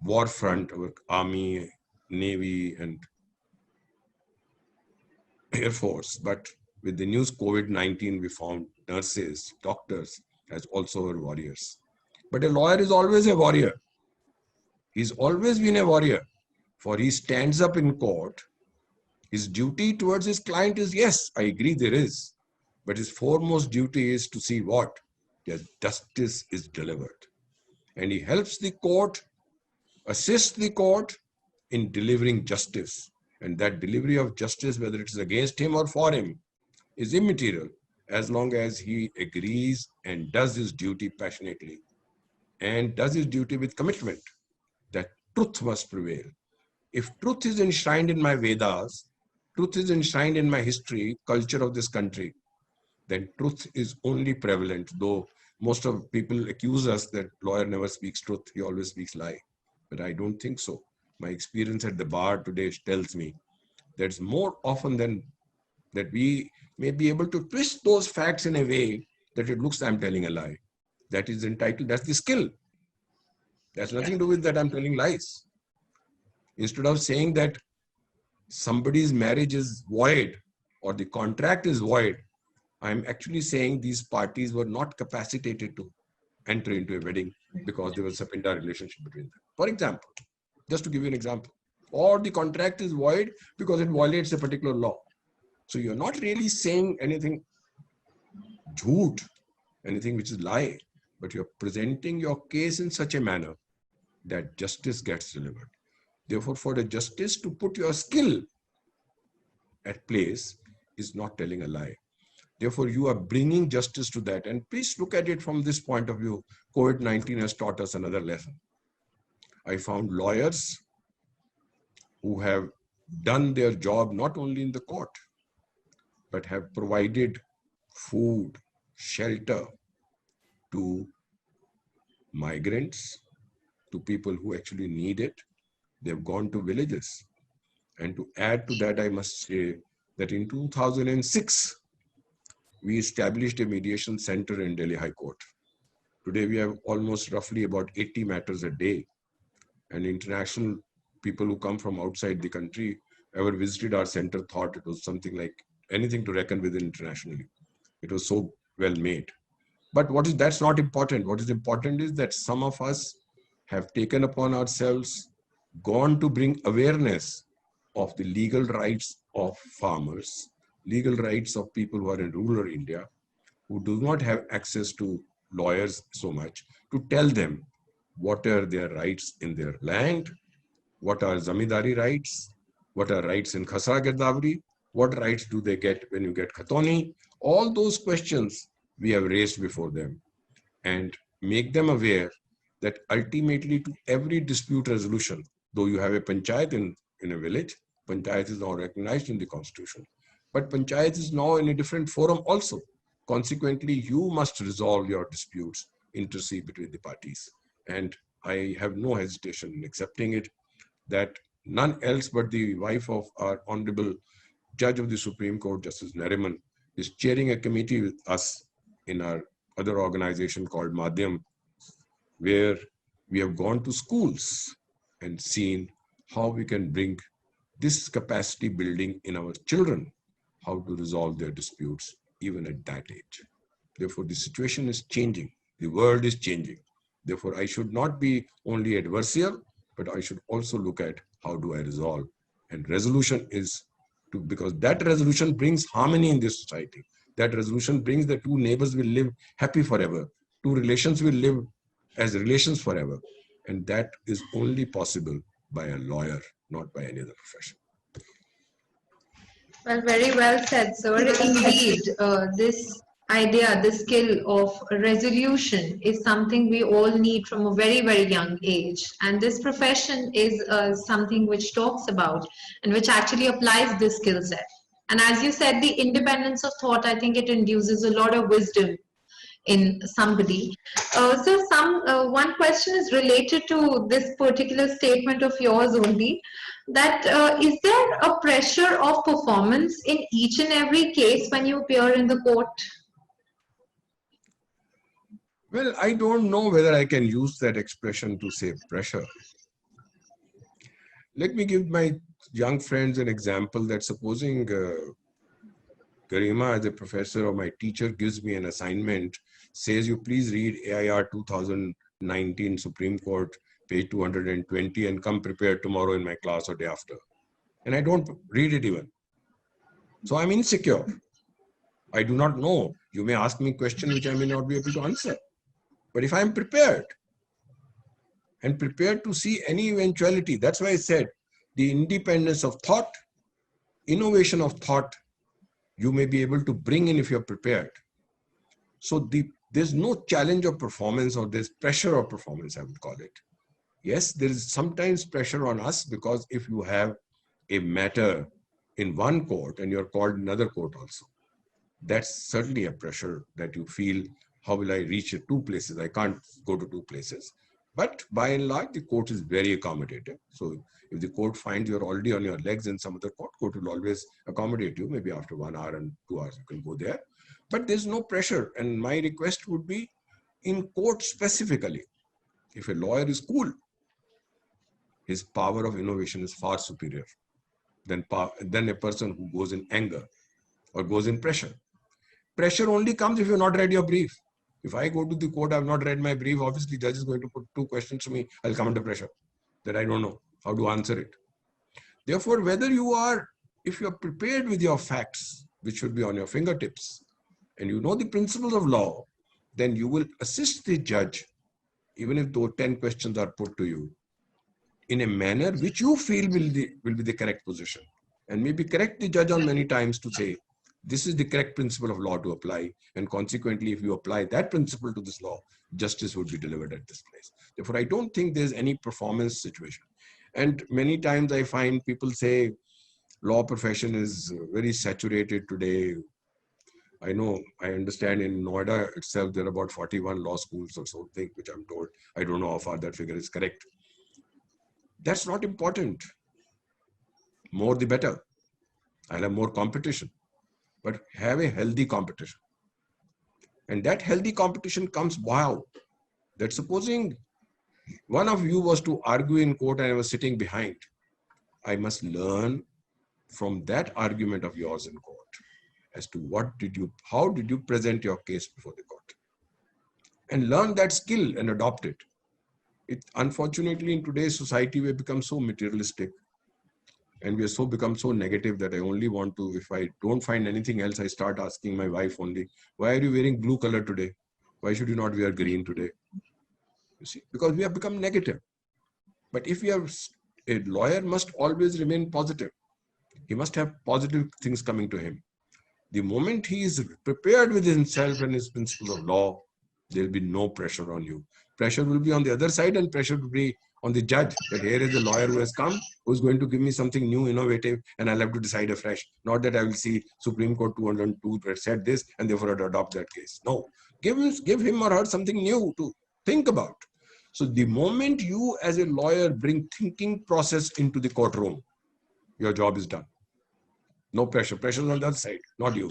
war front, our army, navy, and air force. But with the news COVID-19, we found nurses, doctors as also our warriors. But a lawyer is always a warrior. He's always been a warrior, for he stands up in court. His duty towards his client is, yes, I agree there is. But his foremost duty is to see what? That justice is delivered. And he helps the court, assists the court in delivering justice. And that delivery of justice, whether it is against him or for him, is immaterial as long as he agrees and does his duty passionately and does his duty with commitment that truth must prevail. If truth is enshrined in my Vedas, truth is enshrined in my history, culture of this country, then truth is only prevalent, though most of people accuse us that lawyer never speaks truth, he always speaks lie. But I don't think so. My experience at the bar today tells me that it's more often than that we may be able to twist those facts in a way that it looks I'm telling a lie. That is entitled, that's the skill. That's nothing to do with that I'm telling lies. Instead of saying that somebody's marriage is void or the contract is void, I'm actually saying these parties were not capacitated to enter into a wedding because there was a Sapinda relationship between them. For example, just to give you an example, or the contract is void because it violates a particular law. So you're not really saying anything jhoot, anything which is lie, but you're presenting your case in such a manner that justice gets delivered. Therefore, for the justice to put your skill at place is not telling a lie. Therefore, you are bringing justice to that. And please look at it from this point of view. COVID-19 has taught us another lesson. I found lawyers who have done their job not only in the court, but have provided food, shelter to migrants, to people who actually need it. They've gone to villages. And to add to that, I must say that in 2006, we established a mediation center in Delhi High Court. Today, we have almost roughly about 80 matters a day. And international people who come from outside the country ever visited our center thought it was something like anything to reckon with internationally. It was so well made. But that's not important. What is important is that some of us have taken upon ourselves, gone to bring awareness of the legal rights of farmers, legal rights of people who are in rural India, who do not have access to lawyers so much, to tell them what are their rights in their land, what are zamindari rights, what are rights in khasra girdavri, what rights do they get when you get khatoni. All those questions we have raised before them and make them aware that ultimately to every dispute resolution, though you have a panchayat in a village, panchayat is now recognized in the constitution, but panchayat is now in a different forum also. Consequently, you must resolve your disputes, intercede between the parties. And I have no hesitation in accepting it, that none else but the wife of our Honorable Judge of the Supreme Court, Justice Nariman, is chairing a committee with us in our other organization called Madhyam, where we have gone to schools and seen how we can bring this capacity building in our children how to resolve their disputes even at that age. Therefore, the situation is changing. The world is changing. Therefore, I should not be only adversarial, but I should also look at how do I resolve. And resolution is to, because that resolution brings harmony in this society. That resolution brings the two neighbors will live happy forever. Two relations will live as relations forever. And that is only possible by a lawyer, not by any other profession. Well, very well said, sir. Indeed, this idea, the skill of resolution is something we all need from a very, very young age. And this profession is something which talks about and which actually applies this skill set. And as you said, the independence of thought, I think it induces a lot of wisdom in somebody. So one question is related to this particular statement of yours only, that is there a pressure of performance in each and every case when you appear in the court? Well, I don't know whether I can use that expression to say pressure. Let me give my young friends an example that supposing Garima as a professor or my teacher gives me an assignment, says you please read AIR 2019 Supreme Court, page 220 and come prepared tomorrow in my class or day after. And I don't read it even. So I'm insecure. I do not know. You may ask me a question which I may not be able to answer. But if I'm prepared and prepared to see any eventuality, that's why I said the independence of thought, innovation of thought, you may be able to bring in if you're prepared. So there's no challenge of performance or there's pressure of performance, I would call it. Yes, there is sometimes pressure on us because if you have a matter in one court and you're called in another court also, that's certainly a pressure that you feel, how will I reach two places? I can't go to two places. But by and large, the court is very accommodative. So if the court finds you're already on your legs in some other court will always accommodate you. Maybe after 1 hour and 2 hours, you can go there. But there's no pressure. And my request would be in court specifically, if a lawyer is cool, his power of innovation is far superior than a person who goes in anger or goes in pressure. Pressure only comes if you've not read your brief. If I go to the court, I've not read my brief, obviously the judge is going to put 2 questions to me. I'll come under pressure that I don't know how to answer it. Therefore, if you're prepared with your facts, which should be on your fingertips, and you know the principles of law, then you will assist the judge, even if those 10 questions are put to you, in a manner which you feel will be the correct position. And maybe correct the judge on many times to say, this is the correct principle of law to apply. And consequently, if you apply that principle to this law, justice would be delivered at this place. Therefore, I don't think there's any performance situation. And many times I find people say, law profession is very saturated today. I understand in Noida itself, there are about 41 law schools or something, which I'm told. I don't know how far that figure is correct. That's not important. More the better. I'll have more competition. But have a healthy competition. And that healthy competition comes, that supposing one of you was to argue in court and I was sitting behind, I must learn from that argument of yours in court as to how did you present your case before the court, and learn that skill and adopt it. Unfortunately, in today's society, we have become so materialistic and we have become so negative that I only want to, if I don't find anything else, I start asking my wife only, why are you wearing blue color today? Why should you not wear green today? You see, because we have become negative. But if we have, a lawyer must always remain positive. He must have positive things coming to him. The moment he is prepared with himself and his principles of law, there will be no pressure on you. Pressure will be on the other side, and pressure will be on the judge, that here is a lawyer who has come, who is going to give me something new, innovative, and I'll have to decide afresh. Not that I will see Supreme Court 202 said this, and therefore I'll adopt that case. No, give him or her something new to think about. So the moment you as a lawyer bring thinking process into the courtroom, your job is done. No pressure. Pressure is on the other side, not you.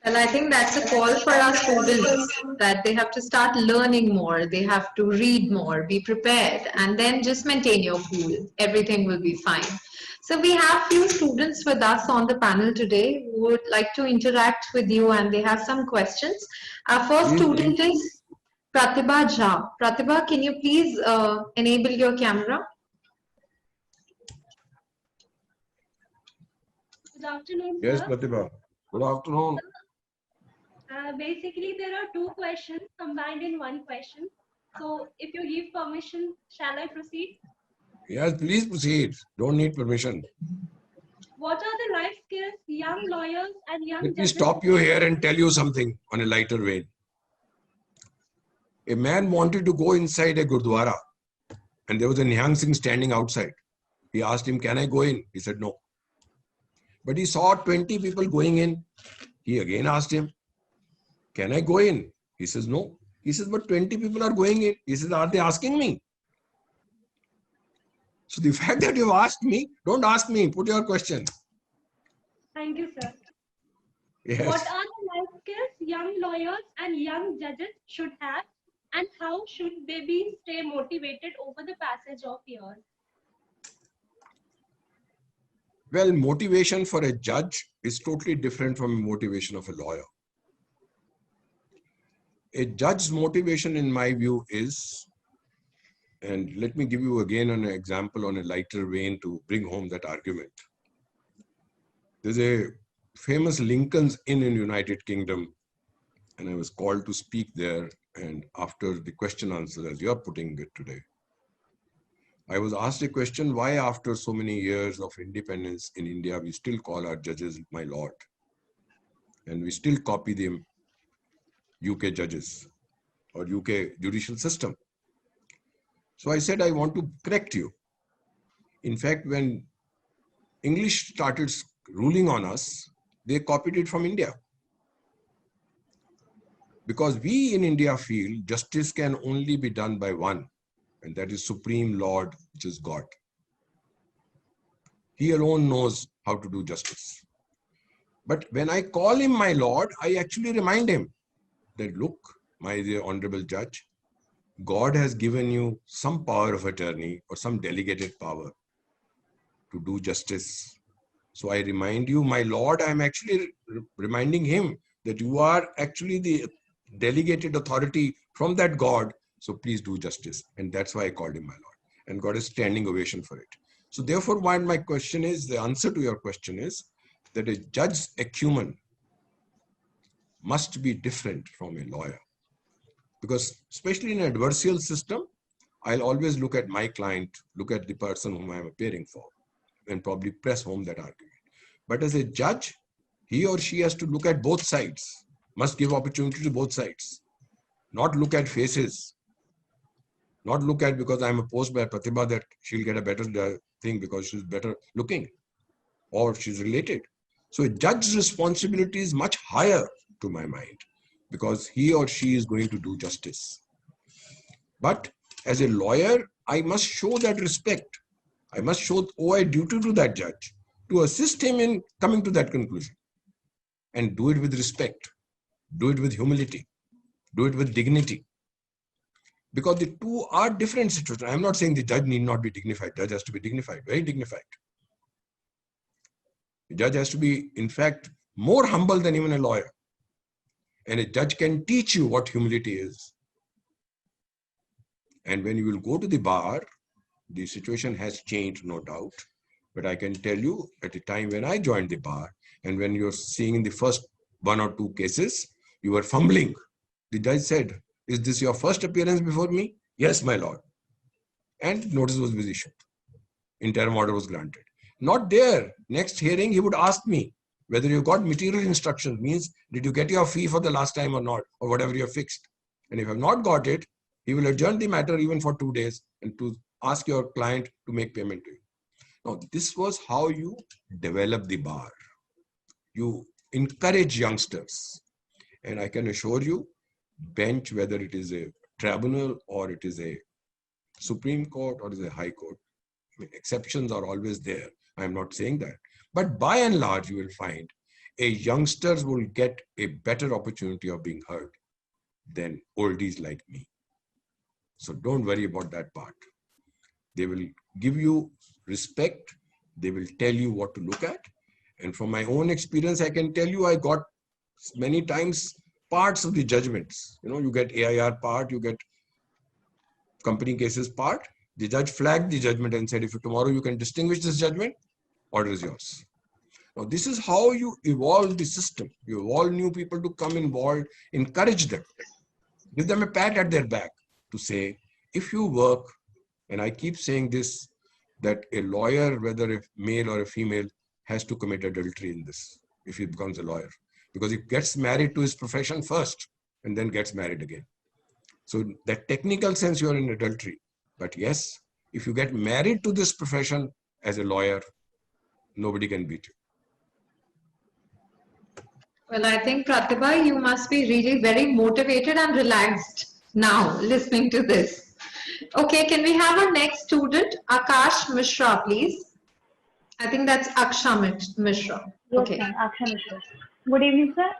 Well, I think that's a call for our students, that they have to start learning more, they have to read more, be prepared, and then just maintain your cool. Everything will be fine. So we have few students with us on the panel today who would like to interact with you and they have some questions. Our first Please, please. student is Pratibha Jha. Pratibha, can you please enable your camera? Good afternoon, Yes, sir. Pratibha. Good afternoon. Basically, there are two questions combined in one question. So, if you give permission, shall I proceed? Yes, please proceed. Don't need permission. What are the life skills young lawyers and young Let me judges? stop you here and tell you something on a lighter vein. A man wanted to go inside a Gurdwara and there was a Nihang Singh standing outside. He asked him, "Can I go in?" He said, "No." But he saw 20 people going in. He again asked him, "Can I go in?" He says, "No." He says, "But 20 people are going in." He says, "Are they asking me?" So the fact that you've asked me, don't ask me, put your question. Thank you, sir. Yes. What are the life skills young lawyers and young judges should have, and how should they be stay motivated over the passage of years? Well, motivation for a judge is totally different from motivation of a lawyer. A judge's motivation, in my view, is, and let me give you again an example on a lighter vein to bring home that argument. There's a famous Lincoln's Inn in United Kingdom, and I was called to speak there. And after the question answer, as you're putting it today, I was asked a question, why after so many years of independence in India, we still call our judges "my lord," and we still copy the UK judges or UK judicial system. So I said, I want to correct you. In fact, when English started ruling on us, they copied it from India. Because we in India feel justice can only be done by one, and that is Supreme Lord, which is God. He alone knows how to do justice. But when I call him my Lord, I actually remind him that, look, my dear honorable judge, God has given you some power of attorney or some delegated power to do justice. So I remind you, my Lord, I'm actually reminding him that you are actually the delegated authority from that God. So please do justice. And that's why I called him my Lord. And got a standing ovation for it. So therefore, my question is, the answer to your question is that a judge's acumen must be different from a lawyer. Because especially in an adversarial system, I'll always look at my client, look at the person whom I'm appearing for, and probably press home that argument. But as a judge, he or she has to look at both sides, must give opportunity to both sides, not look at faces, not look at because I'm opposed by Pratibha that she'll get a better thing because she's better looking or she's related. So a judge's responsibility is much higher to my mind because he or she is going to do justice. But as a lawyer, I must show that respect. I must show a duty to that judge to assist him in coming to that conclusion and do it with respect, do it with humility, do it with dignity. Because the two are different situations. I'm not saying the judge need not be dignified. Judge has to be dignified, very dignified. The judge has to be, in fact, more humble than even a lawyer. And a judge can teach you what humility is. And when you will go to the bar, the situation has changed, no doubt. But I can tell you, at the time when I joined the bar, and when you're seeing in the first one or two cases, you were fumbling. The judge said, "Is this your first appearance before me?" "Yes, my lord." And notice was issued. Interim order was granted. Not there. Next hearing, he would ask me whether you got material instructions, means did you get your fee for the last time or not, or whatever you have fixed. And if you have not got it, he will adjourn the matter even for 2 days and to ask your client to make payment to you. Now, this was how you develop the bar. You encourage youngsters. And I can assure you, bench, whether it is a tribunal or it is a Supreme Court or is a High Court, I mean, exceptions are always there. I'm not saying that. But by and large, you will find a youngsters will get a better opportunity of being heard than oldies like me. So don't worry about that part. They will give you respect. They will tell you what to look at. And from my own experience, I can tell you, I got many times parts of the judgments. You get AIR part, you get company cases part. The judge flagged the judgment and said, if tomorrow you can distinguish this judgment, order is yours. Now, this is how you evolve the system. You evolve new people to come involved, encourage them, give them a pat at their back to say, if you work, and I keep saying this, that a lawyer, whether a male or a female, has to commit adultery in this if he becomes a lawyer, because he gets married to his profession first and then gets married again. So that technical sense, you are in adultery. But yes, if you get married to this profession as a lawyer, nobody can beat you. Well, I think, Pratibha, you must be really very motivated and relaxed now listening to this. Okay, can we have our next student, Akash Mishra, please? I think that's Aksha Mishra. Yes, Okay. ma'am. Aksha Mishra. Good evening, sir.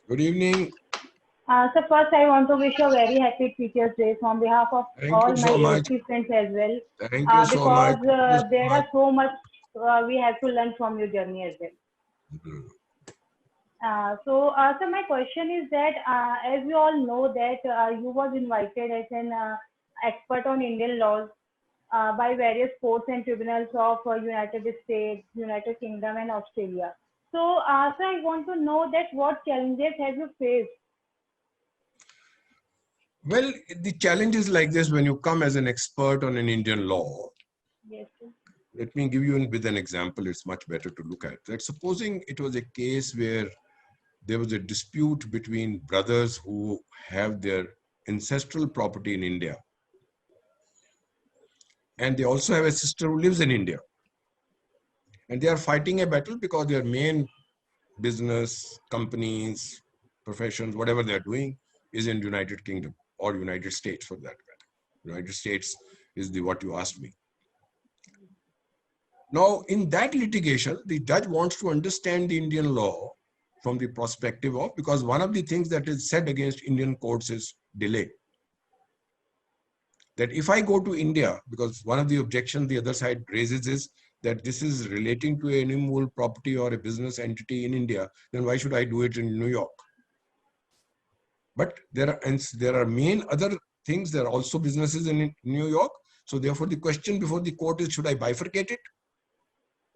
Good evening. So first, I want to wish you a very happy Teachers' Day on behalf of Thank all you my so much. ASC friends as well. Thank you so much. Because there are so much we have to learn from your journey as well. So my question is that as we all know that you was invited as an expert on Indian laws by various courts and tribunals of United States, United Kingdom, and Australia. So, so I want to know that what challenges have you faced? Well, the challenge is like this: when you come as an expert on an Indian law. Yes, sir. Let me give you with an example. It's much better to look at that. Supposing it was a case where there was a dispute between brothers who have their ancestral property in India, and they also have a sister who lives in India, and they are fighting a battle because their main business, companies, professions, whatever they're doing is in United Kingdom or United States for that matter. United States is what you asked me. Now, in that litigation, the judge wants to understand the Indian law from the perspective of, because one of the things that is said against Indian courts is delay. That if I go to India, because one of the objections the other side raises is that this is relating to an immovable property or a business entity in India, then why should I do it in New York? But there are main other things. There are also businesses in New York. So therefore, the question before the court is, should I bifurcate it?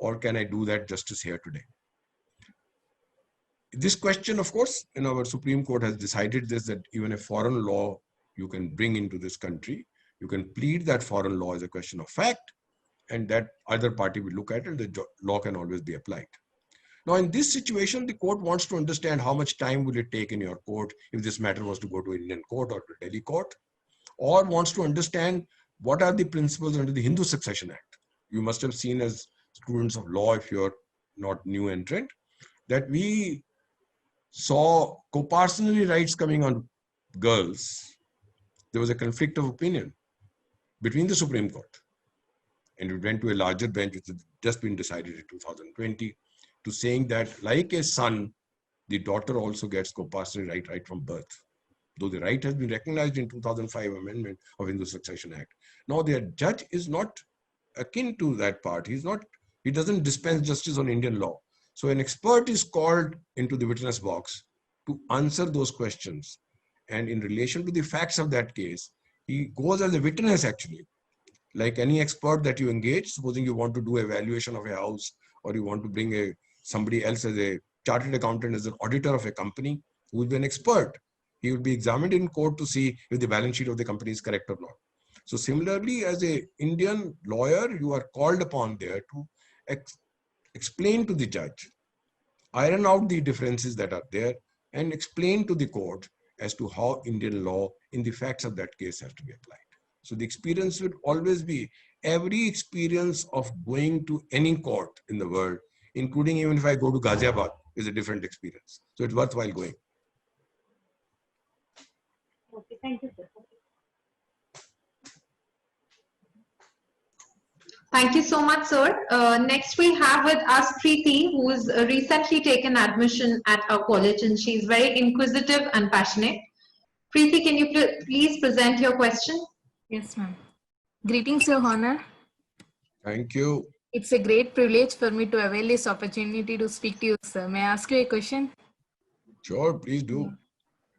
Or can I do that justice here today? This question, of course, in our Supreme Court has decided this, that even a foreign law you can bring into this country, you can plead that foreign law as a question of fact, and that other party will look at it, the law can always be applied. Now, in this situation, the court wants to understand how much time will it take in your court if this matter was to go to Indian court or to Delhi court, or wants to understand what are the principles under the Hindu Succession Act. You must have seen as students of law, if you're not new entrant, that we saw co-parcenary rights coming on girls. There was a conflict of opinion between the Supreme Court, and it went to a larger bench, which has just been decided in 2020, to saying that like a son, the daughter also gets co-parcenary right from birth, though the right has been recognized in 2005 amendment of Hindu Succession Act. Now, their judge is not akin to that part. He doesn't dispense justice on Indian law. So an expert is called into the witness box to answer those questions. And in relation to the facts of that case, he goes as a witness actually. Like any expert that you engage, supposing you want to do a valuation of a house, or you want to bring somebody else as a chartered accountant, as an auditor of a company, who will be an expert. He will be examined in court to see if the balance sheet of the company is correct or not. So similarly, as an Indian lawyer, you are called upon there to explain to the judge, iron out the differences that are there, and explain to the court as to how Indian law in the facts of that case has to be applied. So the experience will always be, every experience of going to any court in the world, including even if I go to Ghaziabad, is a different experience. So it's worthwhile going. Okay, thank you, sir. Thank you so much, sir. Next, we have with us Preeti, who has recently taken admission at our college, and she's very inquisitive and passionate. Preeti, can you please present your question? Yes, ma'am. Greetings, Your Honor. Thank you. It's a great privilege for me to avail this opportunity to speak to you, sir. May I ask you a question? Sure, please do.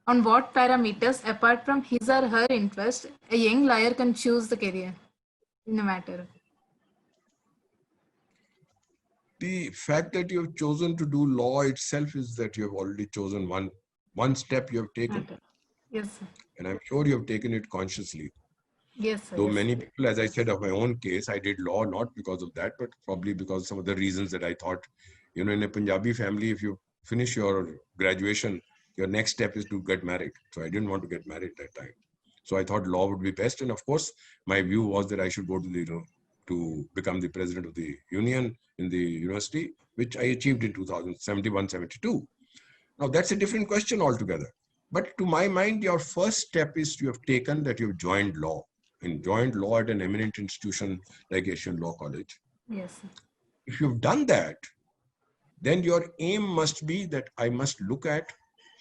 On what parameters, apart from his or her interest, a young lawyer can choose the career in a matter? The fact that you have chosen to do law itself is that you have already chosen one step you have taken, Yes, sir. and I'm sure you have taken it consciously. Yes, sir. Though Yes, many sir. people, as I said, of my own case, I did law not because of that, but probably because of some of the reasons that I thought, in a Punjabi family, if you finish your graduation, your next step is to get married. So I didn't want to get married that time. So I thought law would be best. And of course, my view was that I should go to become the president of the union in the university, which I achieved in 2071, 72. Now that's a different question altogether. But to my mind, your first step is you have taken that you've joined law. And joined law at an eminent institution like Asian Law College. Yes, sir. If you've done that, then your aim must be that I must look at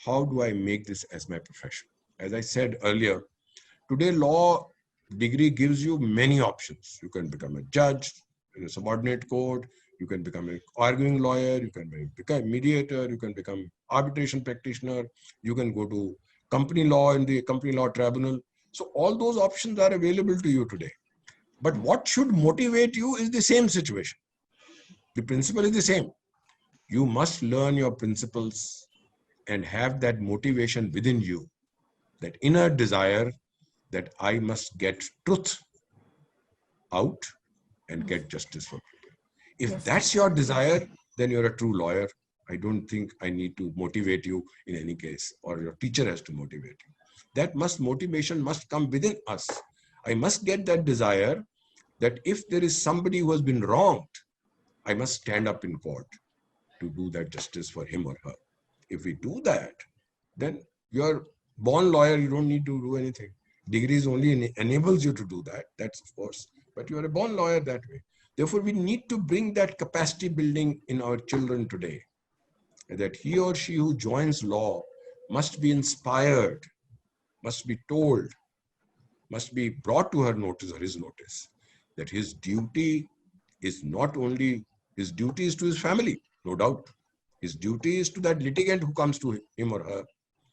how do I make this as my profession. As I said earlier, today law degree gives you many options. You can become a judge in a subordinate court, you can become an arguing lawyer, you can become a mediator, you can become arbitration practitioner, you can go to company law in the company law tribunal. So all those options are available to you today. But what should motivate you is the same situation. The principle is the same. You must learn your principles and have that motivation within you, that inner desire that I must get truth out and get justice for people. If Yes, that's your desire, then you're a true lawyer. I don't think I need to motivate you in any case, or your teacher has to motivate you. That motivation must come within us. I must get that desire that if there is somebody who has been wronged, I must stand up in court to do that justice for him or her. If we do that, then you're born lawyer, you don't need to do anything. Degrees only enables you to do that, that's of course, but you are a born lawyer that way. Therefore, we need to bring that capacity building in our children today, that he or she who joins law must be inspired, must be told, must be brought to her notice or his notice, that his duty is not only, his duty is to his family, no doubt. His duty is to that litigant who comes to him or her,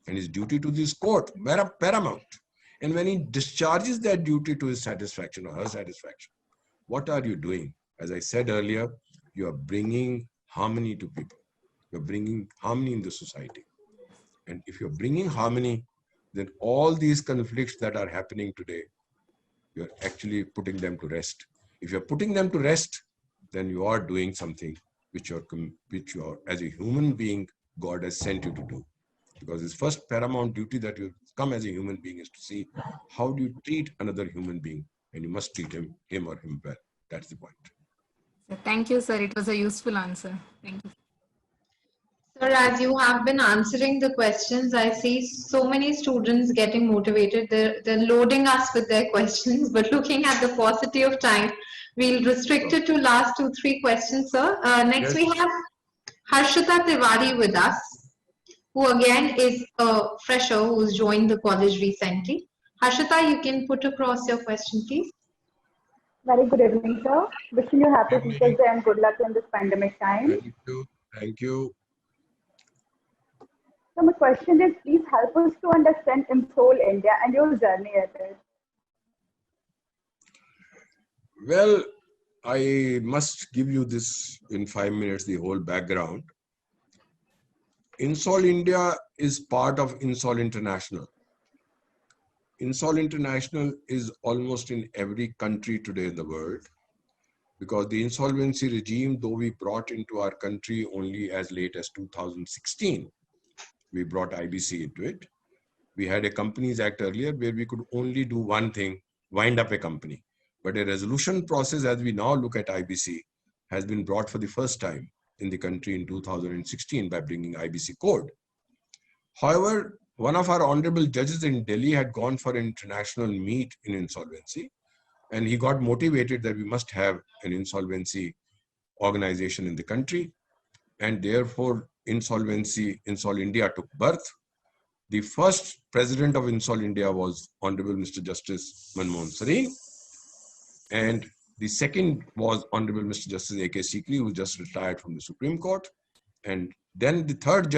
and his duty to this court, paramount. And when he discharges that duty to his satisfaction or her satisfaction, what are you doing? As I said earlier, you are bringing harmony to people. You're bringing harmony in the society. And if you're bringing harmony, then all these conflicts that are happening today, you're actually putting them to rest. If you're putting them to rest, then you are doing something which you're as a human being, God has sent you to do. Because his first paramount duty that you come as a human being is to see how do you treat another human being, and you must treat him or him well. That's the point. Thank you, sir. It was a useful answer. Thank you. Sir, as you have been answering the questions, I see so many students getting motivated. They're loading us with their questions, but looking at the paucity of time, we'll restrict it to last 2-3 questions, sir. Next, Yes. we have Harshita Tiwari with us, who again is a fresher who's joined the college recently. Harshita, you can put across your question, please. Very good evening, sir. Wishing you happy Teachers Day and good luck in this pandemic time. Thank you. Thank you. So my question is, please help us to understand IMSOL India and your journey at it. Well, I must give you this in 5 minutes, the whole background. INSOL India is part of INSOL International. INSOL International is almost in every country today in the world, because the insolvency regime, though we brought into our country only as late as 2016, we brought IBC into it. We had a Companies Act earlier where we could only do one thing, wind up a company. But a resolution process, as we now look at IBC, has been brought for the first time in the country in 2016 by bringing IBC code. However, one of our honorable judges in Delhi had gone for an international meet in insolvency, and he got motivated that we must have an insolvency organization in the country, and therefore INSOL India took birth. The first president of INSOL India was Honorable Mr. Justice Manmohan Singh, and The second was Honorable Mr. Justice A.K. Sikri, who just retired from the Supreme Court. And then the third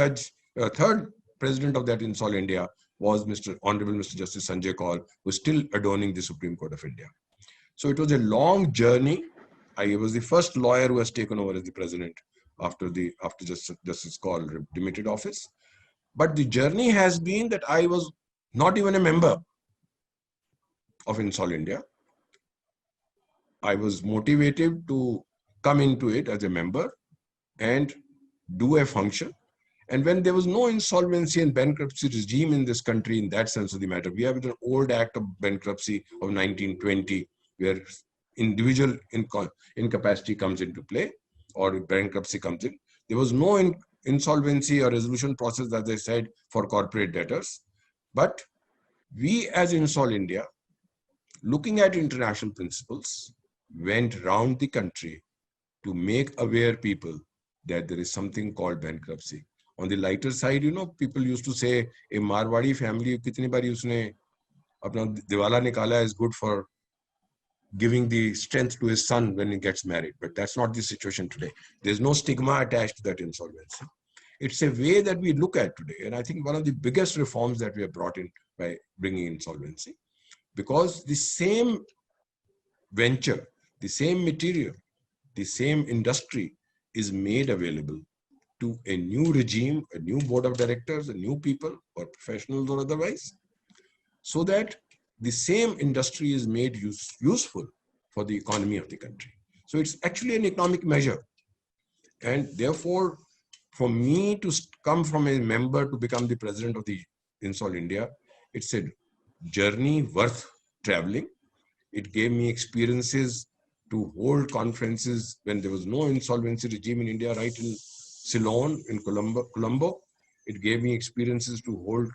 third president of that INSOL India was Honorable Mr. Justice Sanjay Kaul, who is still adorning the Supreme Court of India. So it was a long journey. I was the first lawyer who has taken over as the president after Justice Kaul demitted office. But the journey has been that I was not even a member of INSOL India. I was motivated to come into it as a member and do a function. And when there was no insolvency and bankruptcy regime in this country, in that sense of the matter, we have an old act of bankruptcy of 1920, where individual incapacity comes into play or bankruptcy comes in. There was no insolvency or resolution process, as I said, for corporate debtors. But we as INSOL India, looking at international principles, went round the country to make aware people that there is something called bankruptcy. On the lighter side, people used to say, a Marwadi family, kitni bari usne apna diwala nikala is good for giving the strength to his son when he gets married. But that's not the situation today. There's no stigma attached to that insolvency. It's a way that we look at today. And I think one of the biggest reforms that we have brought in by bringing insolvency, because the same venture, the same material, the same industry is made available to a new regime, a new board of directors, a new people or professionals or otherwise, so that the same industry is made useful for the economy of the country. So it's actually an economic measure. And therefore, for me to come from a member to become the president of the INSOL India, it's a journey worth traveling. It gave me experiences to hold conferences when there was no insolvency regime in India, right in Ceylon, in Colombo. It gave me experiences to hold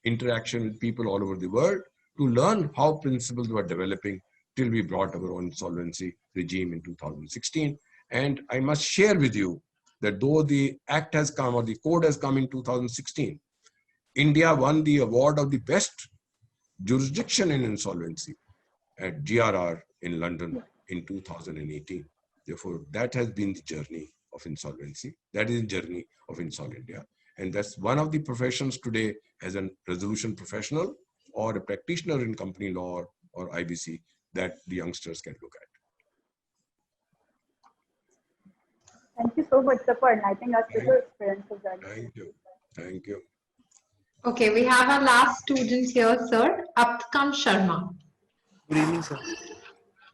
interaction with people all over the world, to learn how principles were developing till we brought our own insolvency regime in 2016. And I must share with you that though the act has come or the code has come in 2016, India won the award of the best jurisdiction in insolvency at GRR in London in 2018. Therefore, that has been the journey of insolvency. That is the journey of INSOL India. And that's one of the professions today as a resolution professional or a practitioner in company law or IBC that the youngsters can look at. Thank you so much, sir, for enlightening us with your experiences. Thank you. Thank you. Okay, we have our last student here, sir, Aptkam Sharma. Good evening, sir.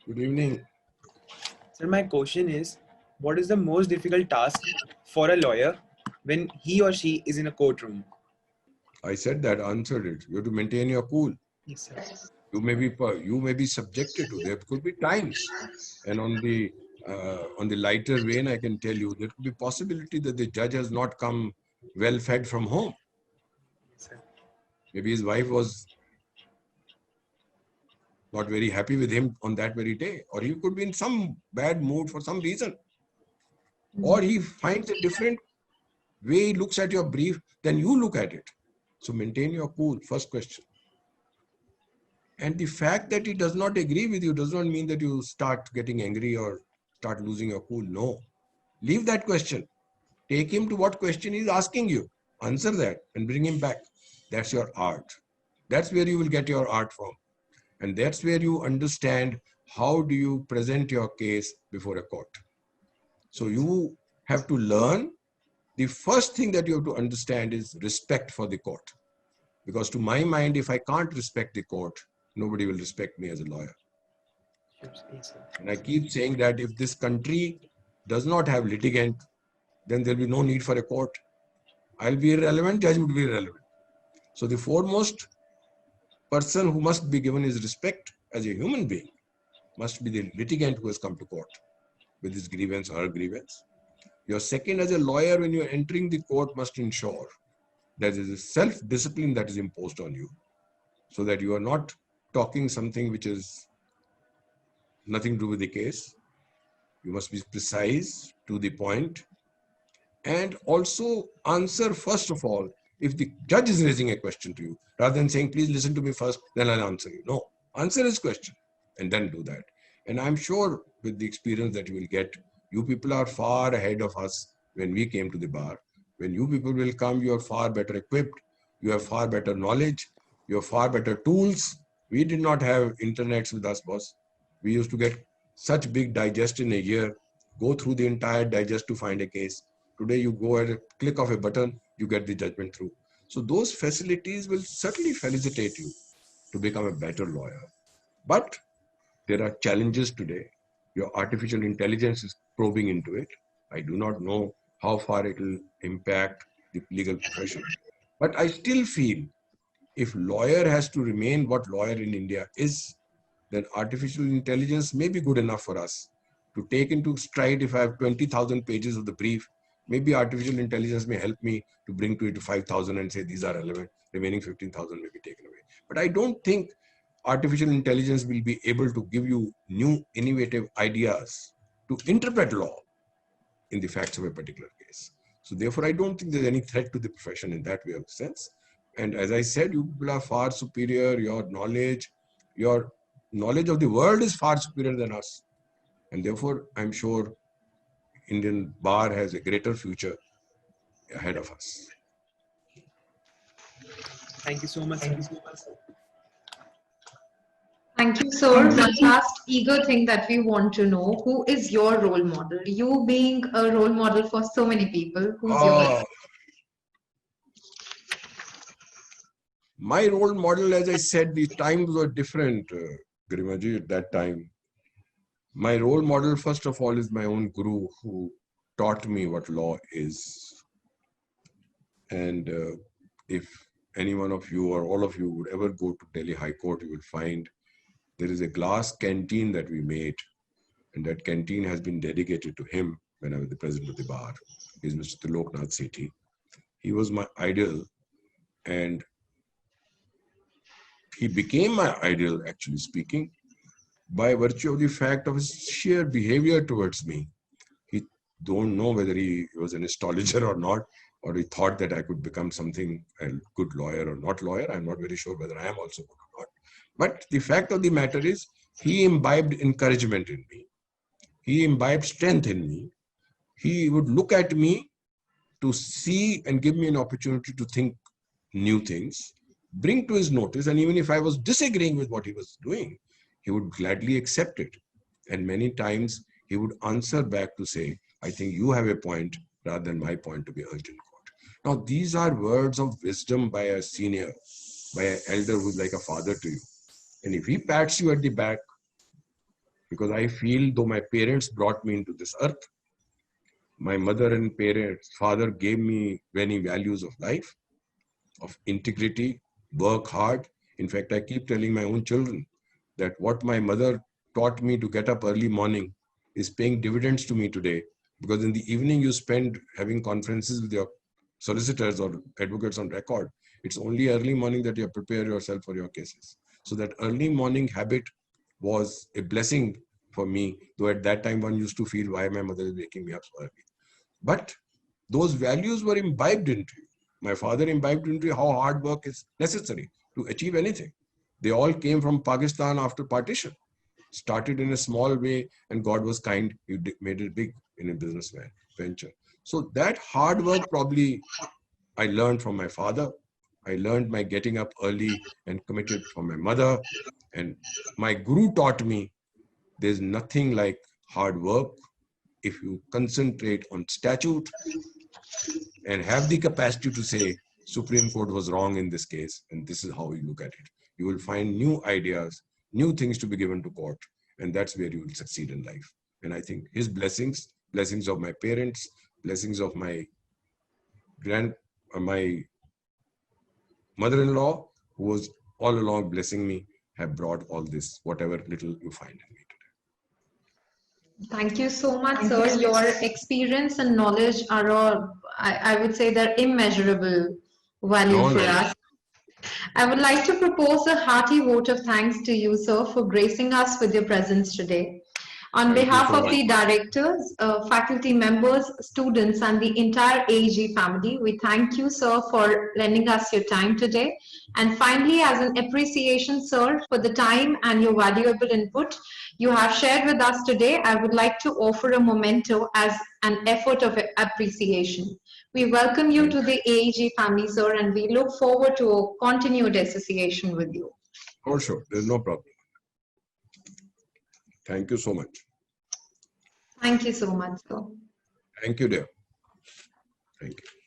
Good evening. Sir, my question is, what is the most difficult task for a lawyer when he or she is in a courtroom? I said that, answered it. You have to maintain your cool. Yes, sir. You may be subjected to. There could be times, and on the lighter vein, I can tell you there could be possibility that the judge has not come well fed from home. Sir. Maybe his wife was not very happy with him on that very day, or he could be in some bad mood for some reason, or he finds a different way he looks at your brief than you look at it. So maintain your cool, first question. And the fact that he does not agree with you does not mean that you start getting angry or start losing your cool. No. Leave that question. Take him to what question he's asking you. Answer that and bring him back. That's your art. That's where you will get your art from. And that's where you understand how do you present your case before a court. So you have to learn. The first thing that you have to understand is respect for the court. Because to my mind, if I can't respect the court, nobody will respect me as a lawyer. Yes, sir. And I keep saying that if this country does not have litigant, then there'll be no need for a court. I'll be irrelevant, judge would be irrelevant. So the foremost person who must be given his respect as a human being must be the litigant who has come to court with his grievance or her grievance. Your second, as a lawyer, when you're entering the court, must ensure that there is a self-discipline that is imposed on you, so that you are not talking something which is nothing to do with the case. You must be precise, to the point, and also answer first of all if the judge is raising a question to you, rather than saying, please listen to me first, then I'll answer you. No, answer his question and then do that. And I'm sure with the experience that you will get, you people are far ahead of us when we came to the bar. When you people will come, you are far better equipped, you have far better knowledge, you have far better tools. We did not have internets with us, boss. We used to get such big digest in a year, go through the entire digest to find a case. Today you go at a click of a button, you get the judgment through. So those facilities will certainly facilitate you to become a better lawyer. But there are challenges today. Your artificial intelligence is probing into it. I do not know how far it will impact the legal profession. But I still feel if lawyer has to remain what lawyer in India is, then artificial intelligence may be good enough for us to take into stride. If I have 20,000 pages of the brief, maybe artificial intelligence may help me to bring to it to 5,000 and say these are relevant, remaining 15,000 may be taken away. But I don't think artificial intelligence will be able to give you new innovative ideas to interpret law in the facts of a particular case. So therefore, I don't think there's any threat to the profession in that way of sense. And as I said, you people are far superior. Your knowledge of the world is far superior than us. And therefore, I'm sure Indian bar has a greater future ahead of us. Thank you so much. Thank you, sir. One last eager thing that we want to know, who is your role model? You being a role model for so many people, who's yours? My role model, as I said, the times were different, Garimaji, at that time. My role model, first of all, is my own guru who taught me what law is. And if any one of you or all of you would ever go to Delhi High Court, you will find there is a glass canteen that we made. And that canteen has been dedicated to him when I was the president of the bar. He is Mr. Loknath Sethi. He was my idol. And he became my idol, actually speaking, by virtue of the fact of his sheer behavior towards me. He don't know whether he was an astrologer or not, or he thought that I could become something, a good lawyer or not lawyer. I'm not very sure whether I am also good or not. But the fact of the matter is, he imbibed encouragement in me. He imbibed strength in me. He would look at me to see and give me an opportunity to think new things, bring to his notice, and even if I was disagreeing with what he was doing, he would gladly accept it. And many times he would answer back to say, I think you have a point rather than my point to be urged in court. Now, these are words of wisdom by a senior, by an elder who's like a father to you. And if he pats you at the back, because I feel though my parents brought me into this earth, my mother and father gave me many values of life, of integrity, work hard. In fact, I keep telling my own children that what my mother taught me to get up early morning is paying dividends to me today, because in the evening you spend having conferences with your solicitors or advocates on record. It's only early morning that you prepare yourself for your cases. So that early morning habit was a blessing for me, though at that time one used to feel why my mother is waking me up so early. But those values were imbibed into you. My father imbibed into you how hard work is necessary to achieve anything. They all came from Pakistan after partition. Started in a small way, and God was kind. He made it big in a business venture. So that hard work probably I learned from my father. I learned my getting up early and committed from my mother. And my guru taught me there's nothing like hard work if you concentrate on statute and have the capacity to say Supreme Court was wrong in this case, and this is how you look at it. You will find new ideas, new things to be given to court, and that's where you will succeed in life. And I think his blessings, blessings of my parents, blessings of my mother-in-law, who was all along blessing me, have brought all this, whatever little you find in me today. Thank you so much, sir. Your experience and knowledge are all, I would say, they're immeasurable value for us. I would like to propose a hearty vote of thanks to you, sir, for gracing us with your presence today. On Thank you behalf so of much. the directors, faculty members, students, and the entire AEG family, we thank you, sir, for lending us your time today. And finally, as an appreciation, sir, for the time and your valuable input you have shared with us today, I would like to offer a memento as an effort of appreciation. We welcome you to the AEG family, sir, and we look forward to a continued association with you. For sure, there's no problem. Thank you so much. Thank you so much, sir. Thank you, dear. Thank you.